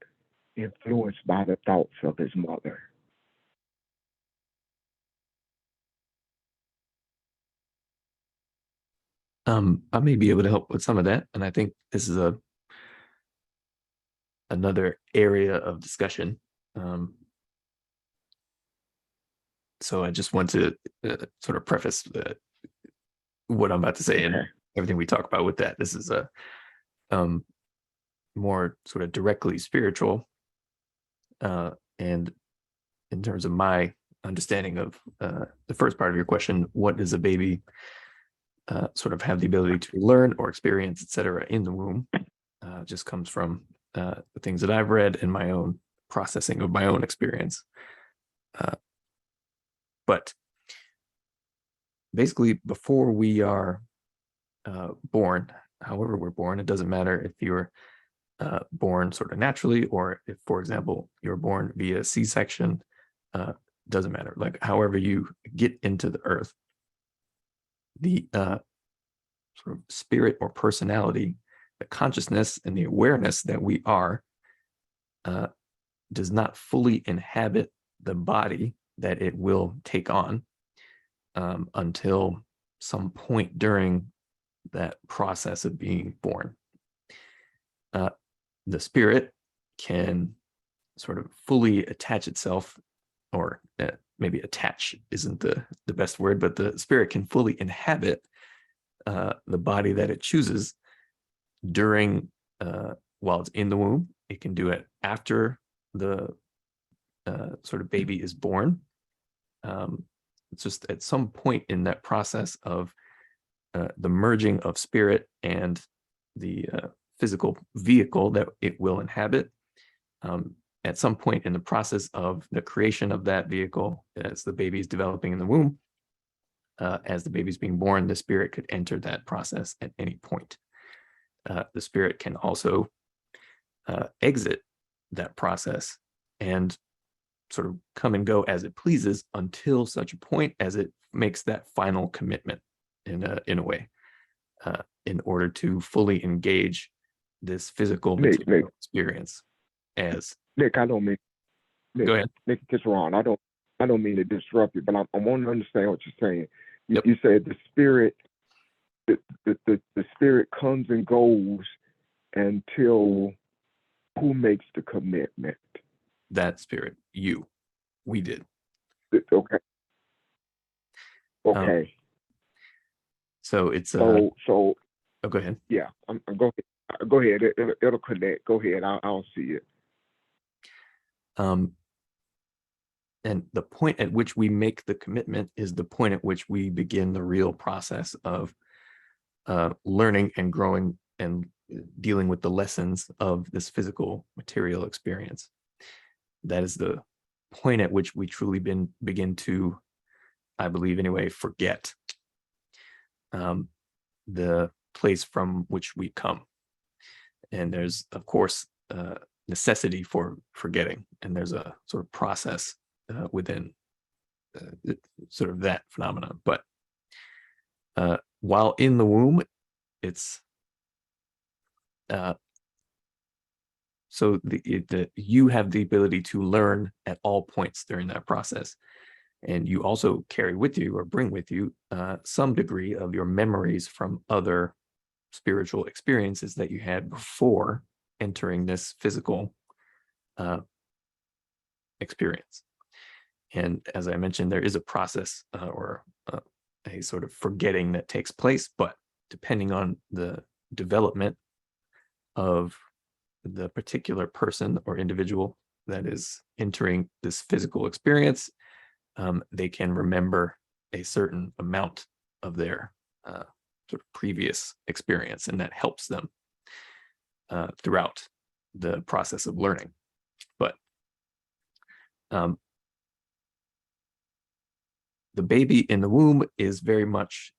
influenced by the thoughts of his mother? I may be able to help with some of that, and I think this is another area of discussion. So I just want to sort of preface what I'm about to say and everything we talk about with that. This is a more sort of directly spiritual, and in terms of my understanding of the first part of your question, what does a baby sort of have the ability to learn or experience, etc., in the womb? Just comes from the things that I've read and my own processing of my own experience. But basically, before we are born, however we're born, it doesn't matter if you're born sort of naturally or if, for example, you're born via C-section, doesn't matter. Like, however you get into the earth, the sort of spirit or personality, the consciousness and the awareness that we are does not fully inhabit the body that it will take on until some point during that process of being born. The spirit can sort of fully attach itself, or maybe attach isn't the best word, but the spirit can fully inhabit the body that it chooses during while it's in the womb. It can do it after the sort of baby is born. It's just at some point in that process of the merging of spirit and the physical vehicle that it will inhabit. At some point in the process of the creation of that vehicle, as the baby is developing in the womb, as the baby's being born, the spirit could enter that process at any point. The spirit can also exit that process and sort of come and go as it pleases until such a point as it makes that final commitment in a way, in order to fully engage this physical material experience. As Nick, I don't mean Nick, go ahead. Nick, it's wrong. I don't I don't mean to disrupt you, but I want to understand what you're saying. Yep. You said the spirit, the spirit comes and goes until who makes the commitment? That spirit, we did. Okay. Okay. So it's so oh, go ahead. Yeah, go ahead. Go ahead. It'll connect. Go ahead. I'll see it. And the point at which we make the commitment is the point at which we begin the real process of learning and growing and dealing with the lessons of this physical material experience. That is the point at which we truly begin to, I believe anyway, forget the place from which we come. And there's, of course, necessity for forgetting, and there's a sort of process within sort of that phenomenon. But while in the womb, it's so you have the ability to learn at all points during that process. And you also carry with you or bring with you some degree of your memories from other spiritual experiences that you had before entering this physical experience. And as I mentioned, there is a process or a sort of forgetting that takes place, but depending on the development of the particular person or individual that is entering this physical experience, they can remember a certain amount of their sort of previous experience, and that helps them throughout the process of learning. But the baby in the womb is very much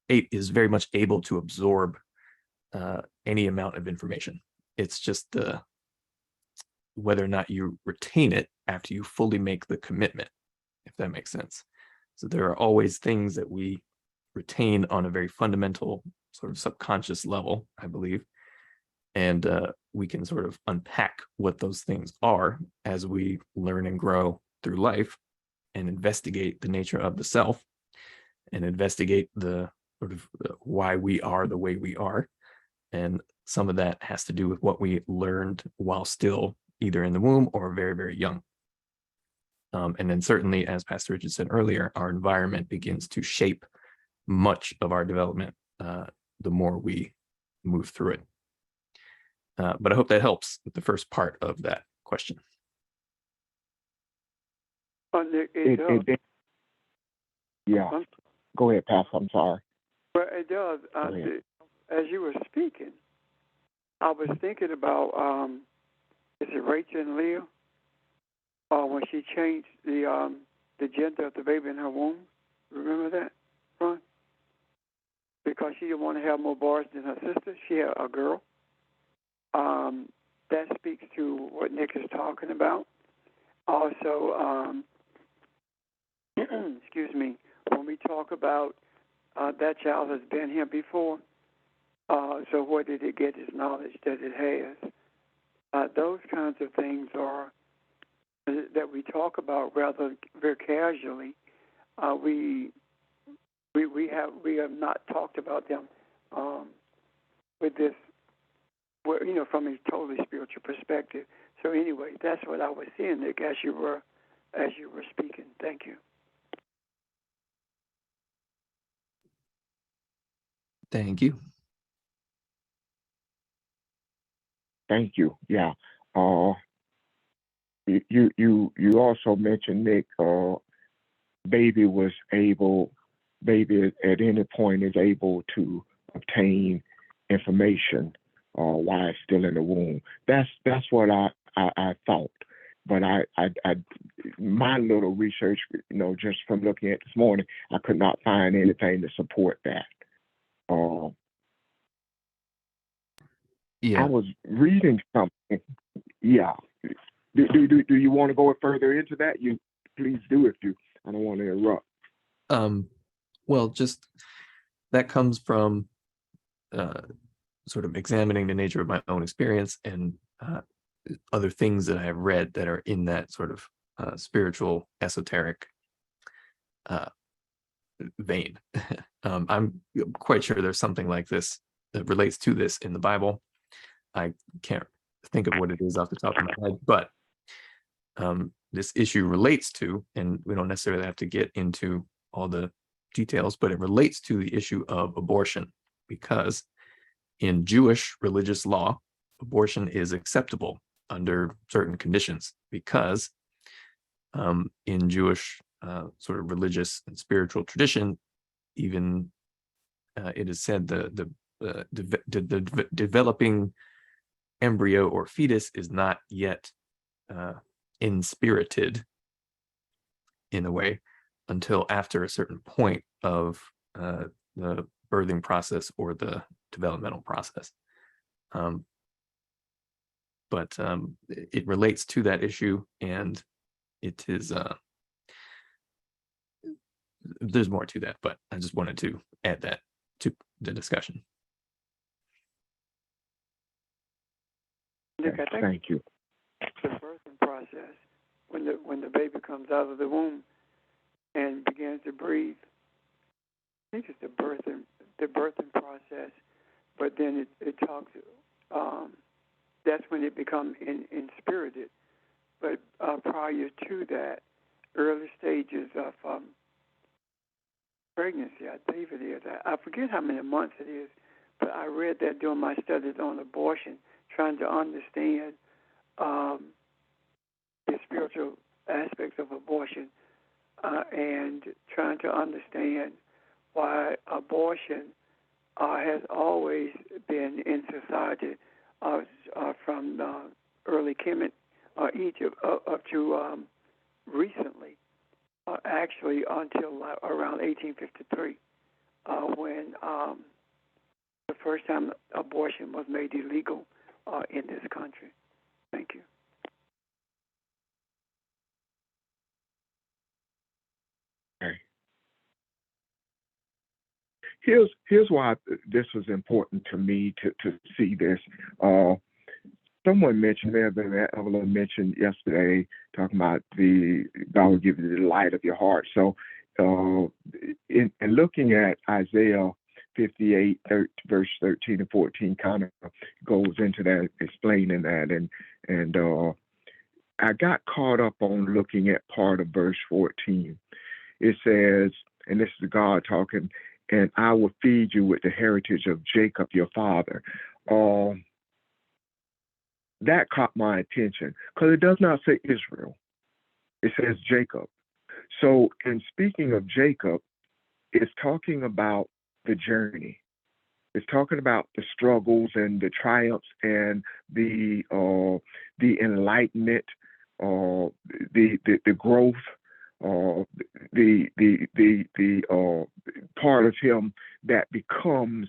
is very much able to absorb any amount of information. It's just whether or not you retain it after you fully make the commitment, if that makes sense. So there are always things that we retain on a very fundamental sort of subconscious level, I believe. And we can sort of unpack what those things are as we learn and grow through life and investigate the nature of the self and investigate the sort of why we are the way we are. And some of that has to do with what we learned while still either in the womb or very, very young. And then certainly, as Pastor Richard said earlier, our environment begins to shape much of our development the more we move through it. But I hope that helps with the first part of that question. Yeah. Go ahead, Pastor. I'm sorry. Well, it does. As you were speaking, I was thinking about, is it Rachel and Leah? When she changed the gender of the baby in her womb. Remember that, Ron? Because she didn't want to have more boys than her sister. She had a girl. That speaks to what Nick is talking about. Also, excuse me, when we talk about that child has been here before, so where did it get its knowledge that it has? Those kinds of things are that we talk about rather very casually. We have not talked about them with this, from a totally spiritual perspective. So anyway, that's what I was seeing, Nick, as you were speaking. Thank you. Thank you. Thank you. Yeah. You also mentioned, Nick, baby at any point is able to obtain information while it's still in the womb. That's what I thought. But I my little research, just from looking at this morning, I could not find anything to support that. Yeah. I was reading something. Yeah. Do you want to go further into that? You please do if you. I don't want to interrupt. Well, just that comes from sort of examining the nature of my own experience and other things that I have read that are in that sort of spiritual, esoteric vein. I'm quite sure there's something like this that relates to this in the Bible. I can't think of what it is off the top of my head, but this issue relates to, and we don't necessarily have to get into all the details, but it relates to the issue of abortion, because in Jewish religious law, abortion is acceptable under certain conditions, because in Jewish sort of religious and spiritual tradition, even it is said the developing embryo or fetus is not yet inspirited in a way until after a certain point of the birthing process or the developmental process. But it relates to that issue, and it is there's more to that, but I just wanted to add that to the discussion. Nick, I think Thank you. the birthing process, when the baby comes out of the womb and begins to breathe, I think it's the birthing process. But then it talks. That's when it becomes inspirited. But prior to that, early stages of pregnancy, I believe it is. I forget how many months it is, but I read that during my studies on abortion, trying to understand the spiritual aspects of abortion and trying to understand why abortion has always been in society from early Kemet, Egypt, up to recently, actually until around 1853, when the first time abortion was made illegal in this country. Thank you. Okay. Here's why this was important to me to see this. Someone mentioned, may have been Evelyn mentioned yesterday, talking about the God will give you the light of your heart. So in looking at Isaiah 58, verse 13 and 14, kind of goes into that, explaining that. And I got caught up on looking at part of verse 14. It says, and this is God talking, and I will feed you with the heritage of Jacob, your father. That caught my attention because it does not say Israel. It says Jacob. So in speaking of Jacob, it's talking about the journey. It's talking about the struggles and the triumphs and the enlightenment, the growth, the part of him that becomes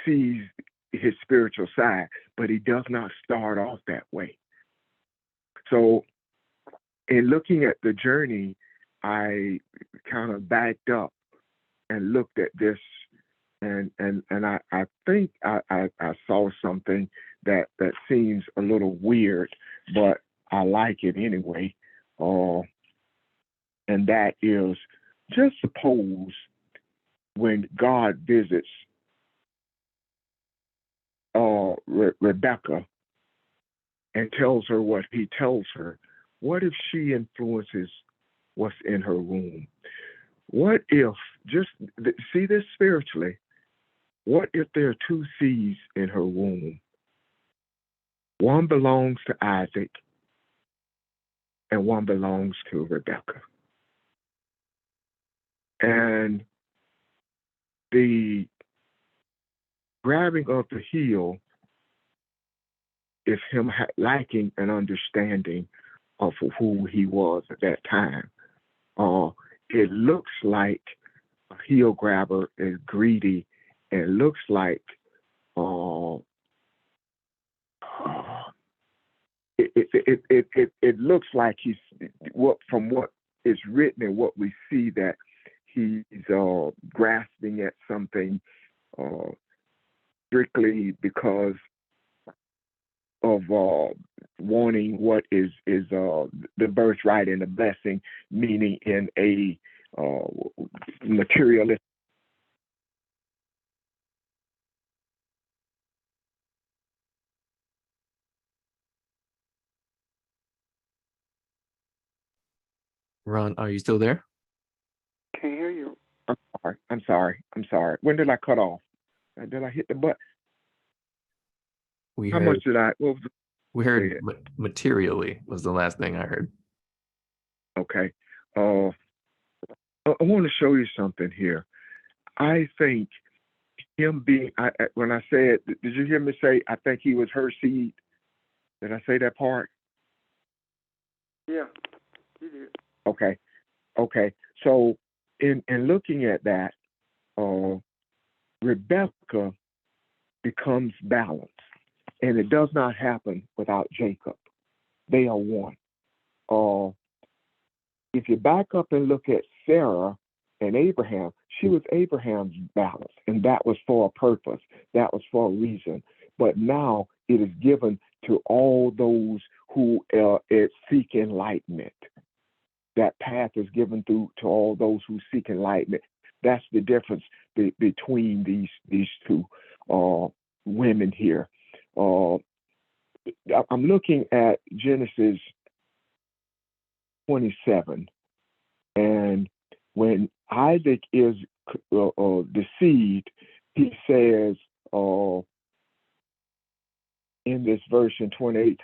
sees his spiritual side, but he does not start off that way. So in looking at the journey, I kind of backed up and looked at this, and I think I saw something that seems a little weird, but I like it anyway. And that is, just suppose when God visits Rebecca and tells her what he tells her, what if she influences what's in her womb? What if, just see this spiritually, what if there are two seeds in her womb? One belongs to Isaac and one belongs to Rebecca. And the grabbing of the heel is him lacking an understanding of who he was at that time. It looks like a heel grabber is greedy, and it looks like it looks like he's from what is written and what we see, that he's grasping at something strictly because of wanting what is the birthright and the blessing, meaning in a materialistic. Ron, are you still there? Can't hear you. I'm sorry. When did I cut off? Did I hit the button? We How heard much did I? What was we heard materially was the last thing I heard. okay. I want to show you something here. I think him being, when I said, did you hear me say, I think he was her seed? Did I say that part? Yeah, you did. Okay. So in looking at that, Rebecca becomes balanced, and it does not happen without Jacob. They are one. If you back up and look at Sarah and Abraham, she was Abraham's balance, and that was for a purpose. That was for a reason. But now it is given to all those who seek enlightenment. That path is given to all those who seek enlightenment. That's the difference between these two women here. I'm looking at Genesis 27, and when Isaac is deceived, he says in this verse 28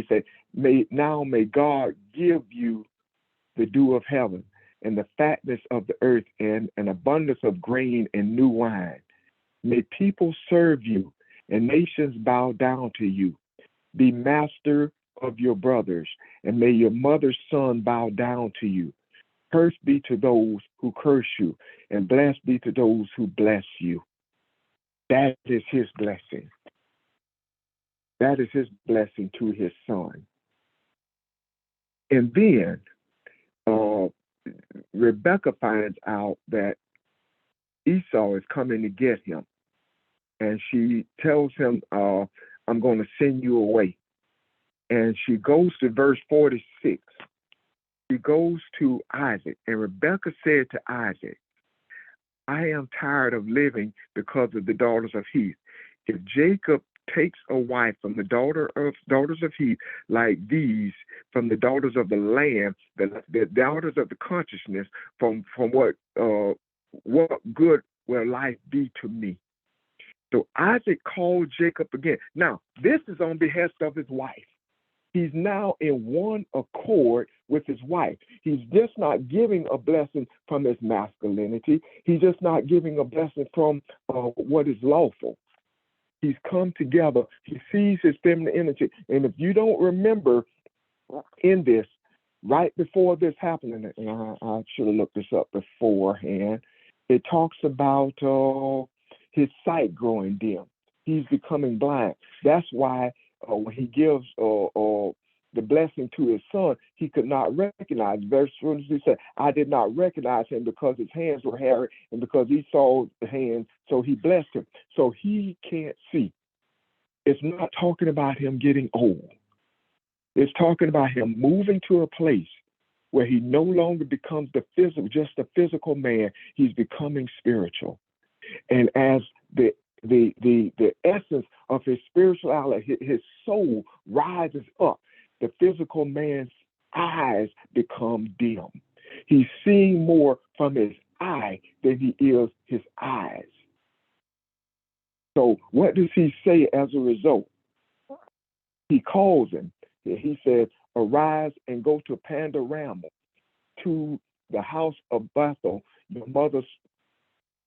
says, may God give you the dew of heaven and the fatness of the earth and an abundance of grain and new wine. May people serve you and nations bow down to you. Be master of your brothers, and may your mother's son bow down to you. Cursed be to those who curse you, and blessed be to those who bless you. That is his blessing. That is his blessing to his son. And then Rebecca finds out that Esau is coming to get him. And she tells him, I'm going to send you away. And she goes to verse 46. She goes to Isaac. And Rebecca said to Isaac, I am tired of living because of the daughters of Heath. If Jacob takes a wife from the daughters of Heath like these, from the daughters of the land, the daughters of the consciousness, from what good will life be to me? So Isaac called Jacob again. Now, this is on behest of his wife. He's now in one accord with his wife. He's just not giving a blessing from his masculinity. He's just not giving a blessing from what is lawful. He's come together. He sees his feminine energy. And if you don't remember in this, right before this happened, and I should have looked this up beforehand, it talks about his sight growing dim. He's becoming blind. That's why when he gives the blessing to his son, he could not recognize. Verse 20, he said, I did not recognize him because his hands were hairy and because he saw the hands, so he blessed him. So he can't see. It's not talking about him getting old. It's talking about him moving to a place where he no longer becomes just a physical man. He's becoming spiritual. And as the essence of his spirituality, his soul rises up, the physical man's eyes become dim. He's seeing more from his eye than he is his eyes. So what does he say as a result? He calls him. He says, arise and go to Panorama, to the house of Bethel, your mother's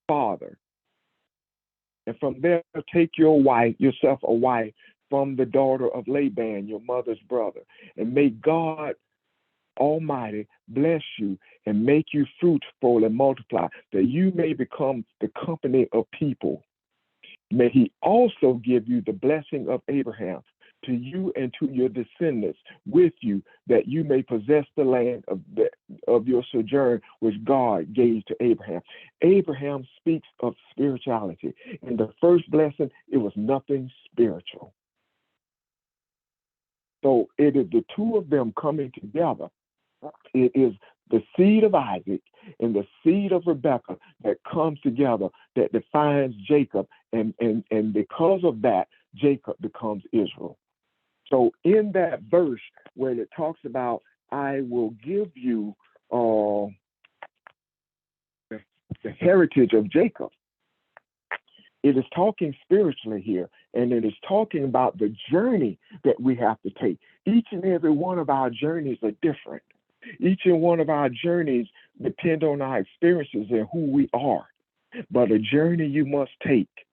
father. And from there, take yourself a wife from the daughter of Laban, your mother's brother. And may God Almighty bless you and make you fruitful and multiply, that you may become the company of people. May he also give you the blessing of Abraham to you and to your descendants with you, that you may possess the land of your sojourn, which God gave to Abraham. Abraham speaks of spirituality. In the first blessing, it was nothing spiritual. So it is the two of them coming together. It is the seed of Isaac and the seed of Rebekah that comes together that defines Jacob. And because of that, Jacob becomes Israel. So in that verse where it talks about, I will give you the heritage of Jacob, it is talking spiritually here, and it is talking about the journey that we have to take. Each and every one of our journeys are different. Each and one of our journeys depend on our experiences and who we are. But a journey you must take.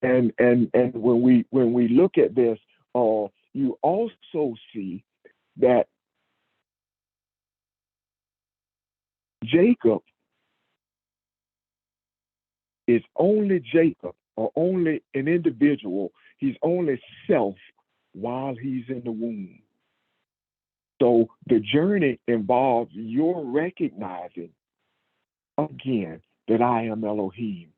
And when we look at this, you also see that Jacob is only Jacob, or only an individual. He's only self while he's in the womb. So the journey involves your recognizing again that I am Elohim,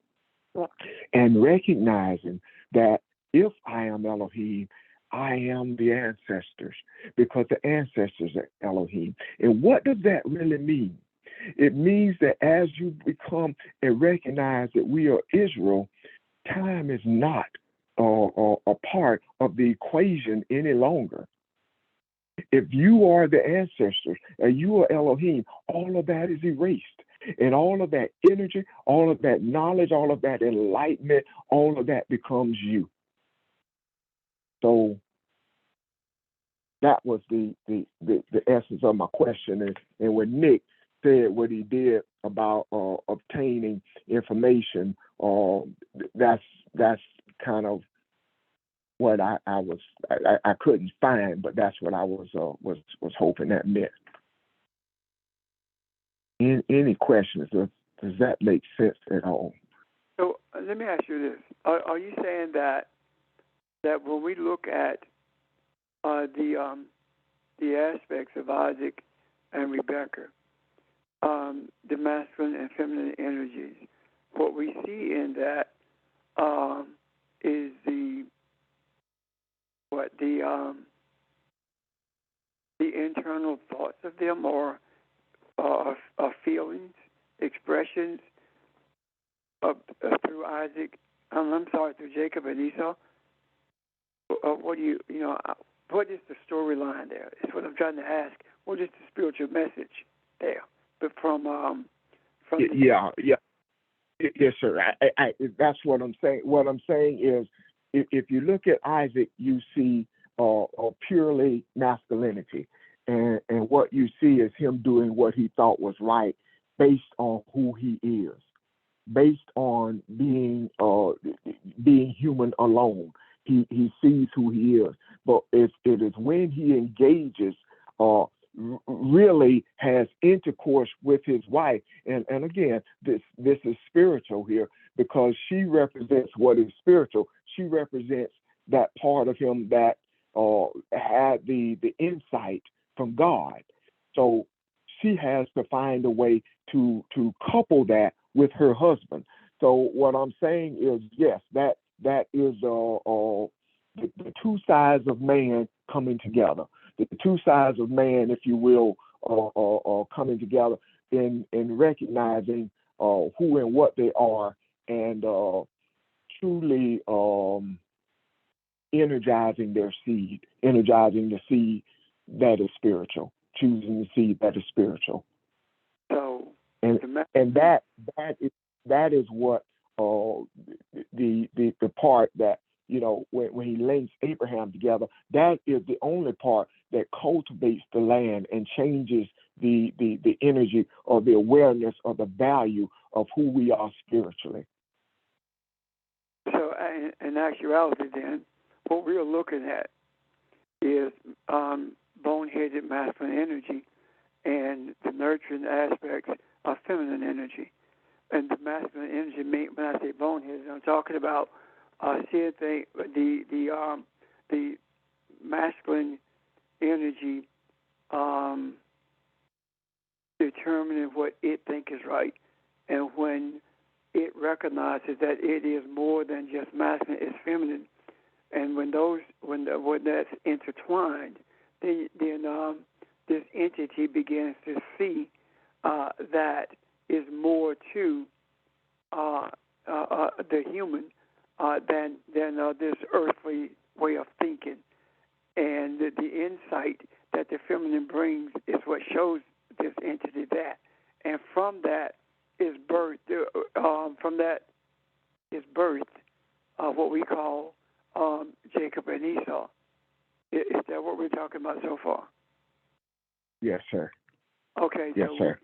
and recognizing that if I am Elohim, I am the ancestors, because the ancestors are Elohim. And what does that really mean? It means that as you become and recognize that we are Israel, time is not a part of the equation any longer. If you are the ancestors and you are Elohim, all of that is erased. And all of that energy, all of that knowledge, all of that enlightenment, all of that becomes you. So that was the essence of my question. And when Nick said what he did about obtaining information, that's kind of what I couldn't find, but that's what I was hoping that meant. Any questions? Does that make sense at all? So let me ask you this: Are you saying that when we look at the aspects of Isaac and Rebekah, the masculine and feminine energies, what we see in that is the internal thoughts of them, or feelings, expressions through Isaac. Through Jacob and Esau. What is the storyline there? Is what I'm trying to ask. What is the spiritual message there? But yes, sir. I that's what I'm saying. What I'm saying is, if you look at Isaac, you see purely masculinity. And what you see is him doing what he thought was right based on who he is, based on being human alone. He sees who he is. But it is when he engages, really has intercourse with his wife. And again, this is spiritual here, because she represents what is spiritual. She represents that part of him that had the insight from God. So she has to find a way to couple that with her husband. So what I'm saying is, yes, that is the two sides of man coming together. The two sides of man, if you will, are coming together in recognizing who and what they are, and truly energizing their seed, energizing the seed that is spiritual, choosing the seed that is spiritual. So, and that is what the part that, when he links Abraham together, that is the only part that cultivates the land and changes the energy or the awareness or the value of who we are spiritually. So in actuality, then, what we are looking at is boneheaded masculine energy and the nurturing aspects of feminine energy. And the masculine energy, when I say boneheaded, I'm talking about seeing the masculine energy determining what it thinks is right, and when it recognizes that it is more than just masculine, it's feminine, And when that's intertwined, then this entity begins to see that is more to the human than this earthly way of thinking. And the insight that the feminine brings is what shows this entity that. And from that is birth. What we call Jacob and Esau. Is that what we're talking about so far? Yes, sir. Okay. Yes, so sir.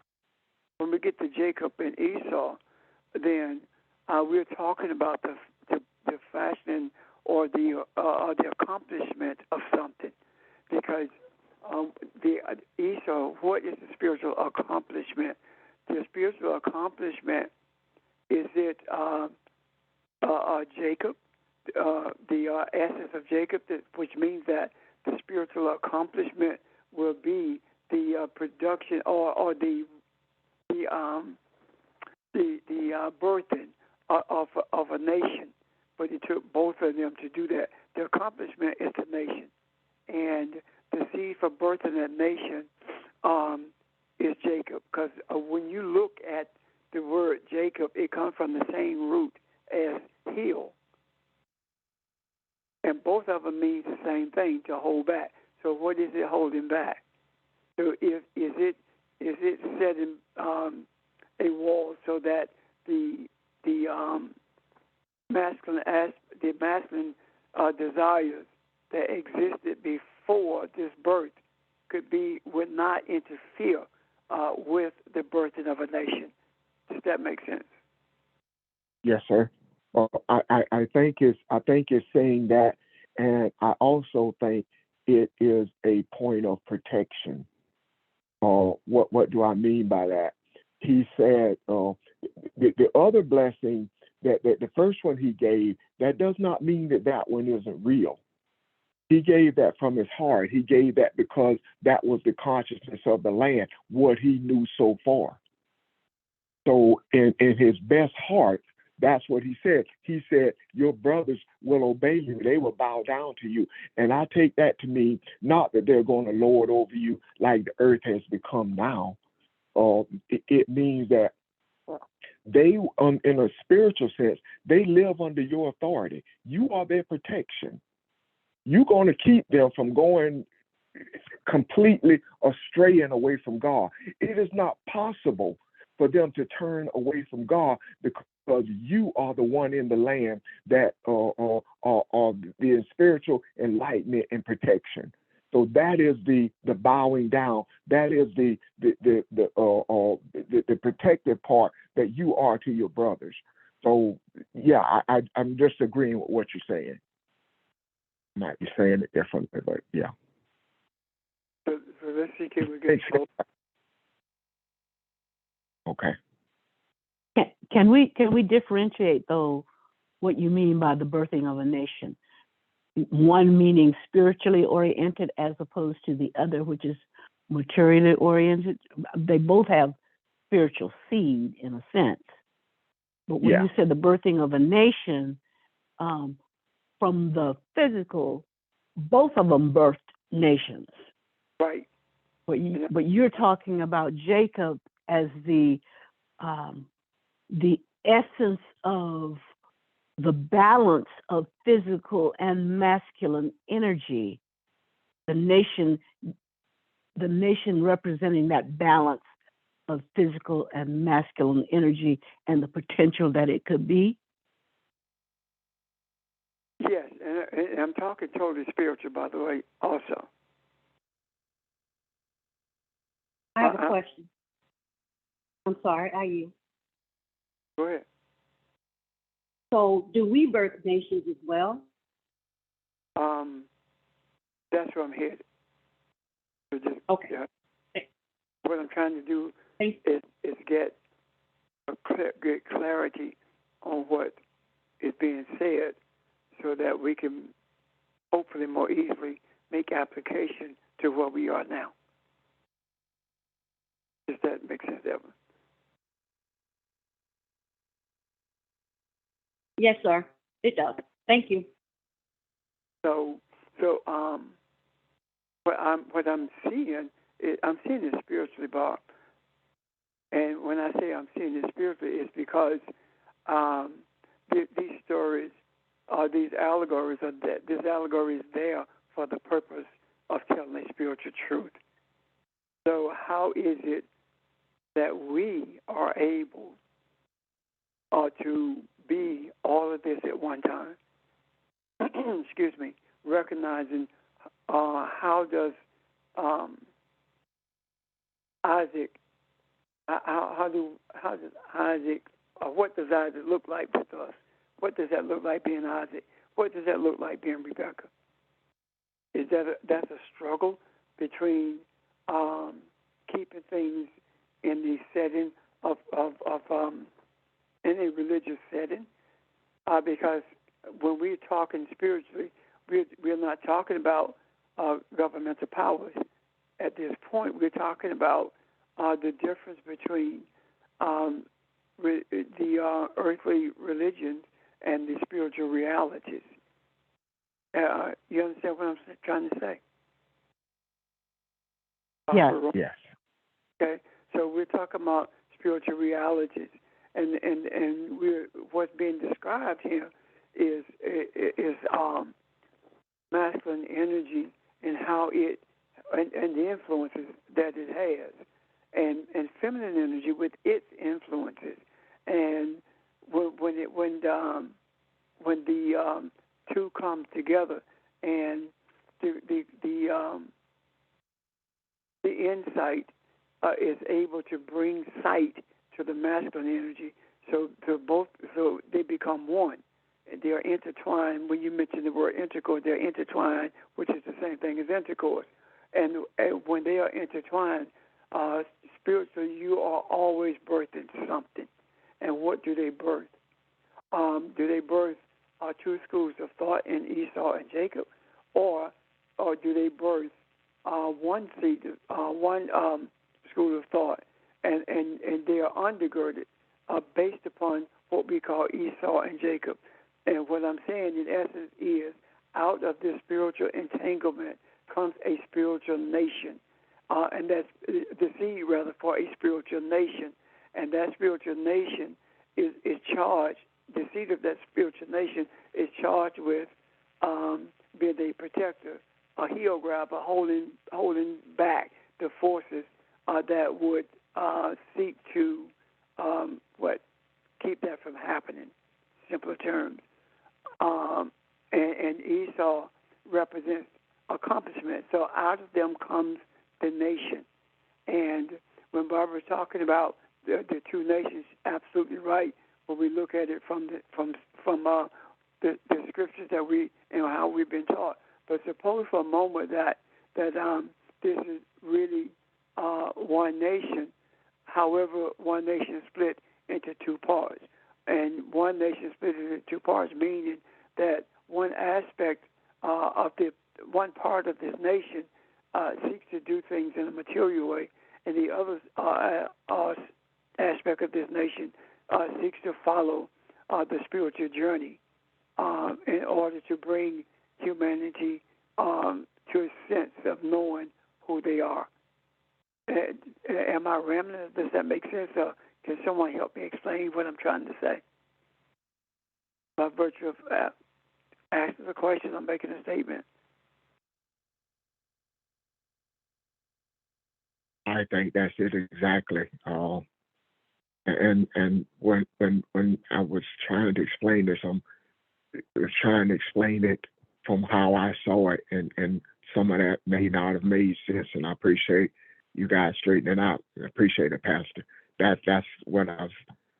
when we get to Jacob and Esau, then we're talking about the fashioning or the accomplishment of something, because the Esau, what is the spiritual accomplishment? The spiritual accomplishment is it Jacob, the essence of Jacob, which means that the spiritual accomplishment will be the production or the birthing of a nation. But it took both of them to do that. The accomplishment is the nation, and the seed for birthing that nation is Jacob. Because when you look at the word Jacob, it comes from the same root as hill, and both of them means the same thing, to hold back. So what is it holding back? So is it setting a wall so that the masculine desires that existed before this birth would not interfere with the birthing of a nation? Does that make sense? Yes, sir. I think it's saying that, and I also think it is a point of protection. What do I mean by that? He said the other blessing that the first one he gave, that does not mean that one isn't real. He gave that from his heart. He gave that because that was the consciousness of the land, what he knew so far. So in his best heart, that's what he said. He said, your brothers will obey you. They will bow down to you. And I take that to mean not that they're going to lord over you like the earth has become now. It means that they, in a spiritual sense, they live under your authority. You are their protection. You're going to keep them from going completely astray and away from God. It is not possible for them to turn away from God because you are the one in the land that are the spiritual enlightenment and protection. So that is the bowing down. That is the protective part that you are to your brothers. So yeah, I'm just agreeing with what you're saying. I might be saying it differently, but yeah. So let's see, can we get both? Okay. Can we differentiate though what you mean by the birthing of a nation? One meaning spiritually oriented as opposed to the other, which is materially oriented. They both have spiritual seed in a sense. But when you said the birthing of a nation, from the physical, both of them birthed nations. Right. But you're talking about Jacob as the essence of the balance of physical and masculine energy, the nation representing that balance of physical and masculine energy and the potential that it could be. Yes, and I'm talking totally spiritual, by the way, also. I have a question. I'm sorry, I you. Go ahead. So, do we birth nations as well? That's where I'm headed. So just, okay. What I'm trying to do is get clarity on what is being said, so that we can hopefully more easily make application to where we are now. Does that make sense, Evan? Yes, sir. It does. Thank you. So what I'm seeing is I'm seeing it spiritually, Bob. And when I say I'm seeing it spiritually, it's because these stories, these allegories, this allegory is there for the purpose of telling a spiritual truth. So how is it that we are able to be all of this at one time? Excuse me. Recognizing how does Isaac, how does Isaac, what does Isaac look like with us? What does that look like being Isaac? What does that look like being Rebecca? Is that's a struggle between keeping things in the setting of in a religious setting, because when we're talking spiritually, we're not talking about governmental powers. At this point, we're talking about the difference between the earthly religions and the spiritual realities. You understand what I'm trying to say? Yes. Yes. Okay, so we're talking about spiritual realities, and what's being described here is masculine energy and how it and the influences that it has, and feminine energy with its influences, and when the two come together, and the insight is able to bring sight to the masculine energy, so they become one. They are intertwined. When you mention the word intercourse, they're intertwined, which is the same thing as intercourse. And when they are intertwined, spiritually, you are always birthing something. And what do they birth? Do they birth two schools of thought in Esau and Jacob, or do they birth one school of thought, and they are undergirded based upon what we call Esau and Jacob? And what I'm saying in essence is, out of this spiritual entanglement comes a spiritual nation, and that's the seed, rather, for a spiritual nation. And that spiritual nation is charged. The seed of that spiritual nation is charged with being a protector, a heel grabber, holding back the forces that would seek to keep that from happening. Simpler terms. And Esau represents accomplishment. So out of them comes the nation. And when Barbara's talking about the two nations, absolutely right. When we look at it from the scriptures that we how we've been taught. But suppose for a moment that this is really one nation. However, one nation is split into two parts, and one nation split into two parts, meaning that one aspect of one part of this nation seeks to do things in a material way, and the other aspect of this nation seeks to follow the spiritual journey in order to bring humanity to a sense of knowing who they are. Am I rambling? Does that make sense? Or can someone help me explain what I'm trying to say? By virtue of asking the question, I'm making a statement. I think that's it exactly. And when I was trying to explain this, I was trying to explain it from how I saw it, and some of that may not have made sense. And I appreciate you guys straightening it out. I appreciate it, Pastor. That's what I was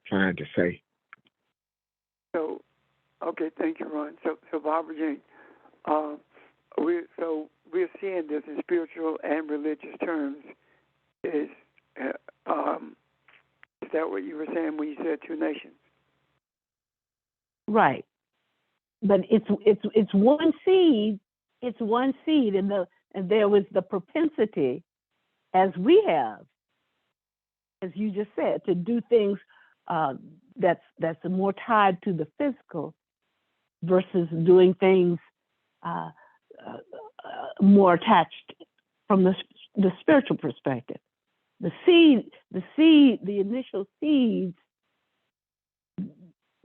trying to say. So, okay, thank you, Ron. So Barbara Jean, we're seeing this in spiritual and religious terms. Is that what you were saying when you said two nations? Right. But it's one seed. It's one seed, and there was the propensity, as we have, as you just said, to do things that's more tied to the physical versus doing things more attached from the spiritual perspective. The initial seed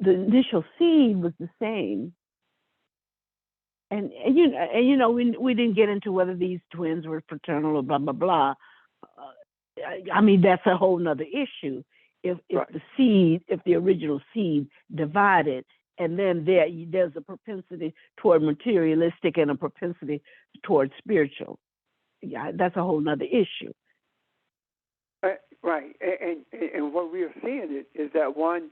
was the same. And we didn't get into whether these twins were fraternal or blah blah blah. I mean, that's a whole nother issue. If the original seed divided, and then there's a propensity toward materialistic and a propensity toward spiritual. Yeah, that's a whole nother issue. Right, and what we are seeing is that one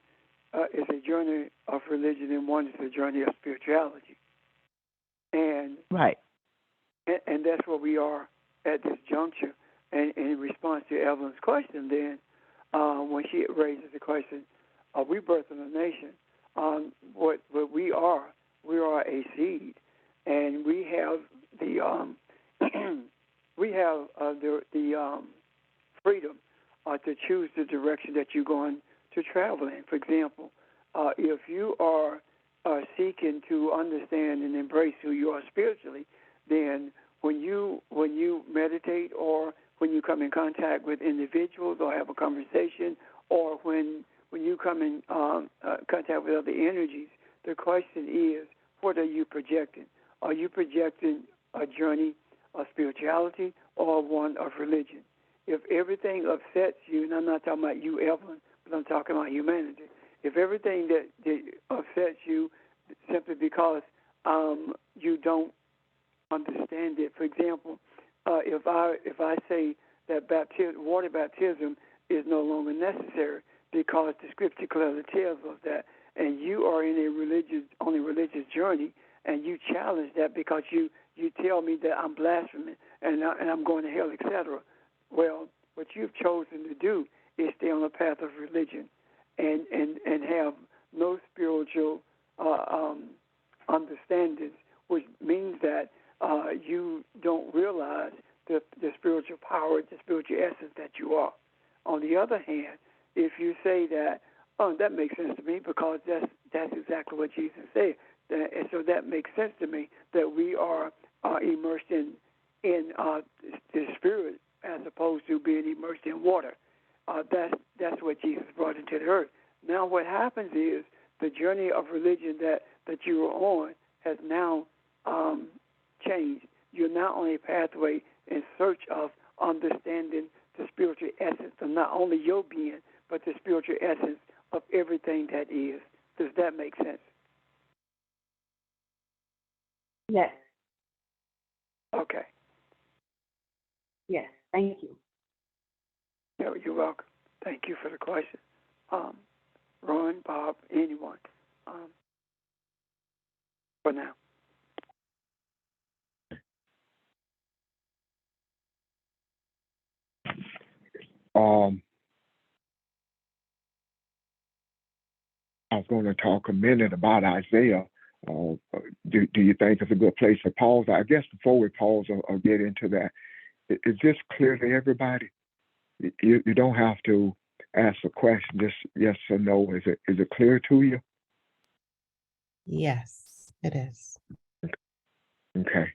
is a journey of religion and one is a journey of spirituality. And right, and that's where we are at this juncture. And in response to Evelyn's question, then when she raises the question, "Are we birthing a nation?" What we are a seed, and we have the freedom to choose the direction that you're going to travel in. For example, if you are seeking to understand and embrace who you are spiritually, then when you meditate or when you come in contact with individuals or have a conversation, or when you come in contact with other energies, the question is, what are you projecting? Are you projecting a journey of spirituality or one of religion? If everything upsets you, and I'm not talking about you, Evelyn, but I'm talking about humanity, if everything that upsets you simply because you don't understand it, for example, if I say that water baptism is no longer necessary because the Scripture clearly tells us that, and you are in on a religious journey, and you challenge that because you tell me that I'm blaspheming and I'm going to hell, etc. Well, what you've chosen to do is stay on the path of religion and have no spiritual understandings, which means that you don't realize the spiritual power, the spiritual essence that you are. On the other hand, if you say that, oh, that makes sense to me because that's exactly what Jesus said, and so that makes sense to me that we are immersed in the Spirit as opposed to being immersed in water. That's what Jesus brought into the earth. Now what happens is the journey of religion that you are on has now changed. You're now on a pathway in search of understanding the spiritual essence of not only your being, but the spiritual essence of everything that is. Does that make sense? Yes. Okay. Yes. Thank you. Yeah, you're welcome. Thank you for the question. Ron, Bob, anyone. For now. I was going to talk a minute about Isaiah. Do you think it's a good place to pause? I guess before we pause or get into that, is this clear to everybody? You don't have to ask a question, just yes or no. Is it clear to you? Yes, it is. Okay.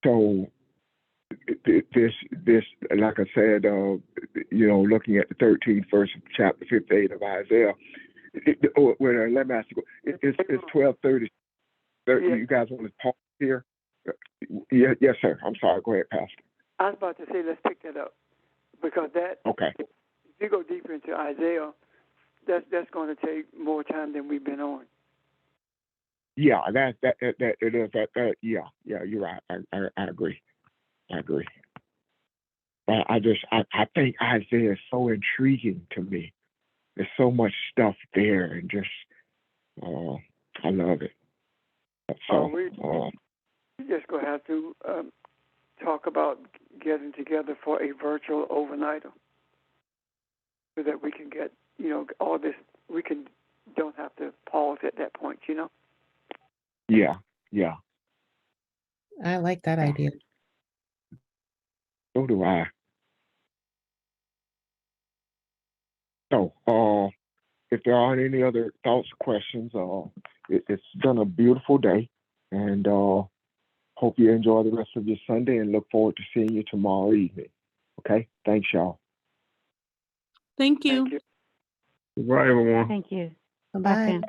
So this, like I said, looking at the 13th verse of chapter 58 of Isaiah. Let me ask you, it's 12:30. You guys want to pause here? Yes, sir. I'm sorry. Go ahead, Pastor. I was about to say, let's pick that up because Okay. If you go deeper into Isaiah, that's going to take more time than we've been on. Yeah, that it is. Yeah, you're right. I agree. But I think Isaiah is so intriguing to me. There's so much stuff there, and just I love it. So we just gonna have to talk about getting together for a virtual overnighter, so that we can get all this. We don't have to pause at that point. Yeah. I like that idea. So do I. So if there aren't any other thoughts or questions, it's been a beautiful day, and hope you enjoy the rest of your Sunday, and look forward to seeing you tomorrow evening. Okay? Thanks, y'all. Thank you. Thank you. Goodbye, everyone. Thank you. Bye-bye. Okay.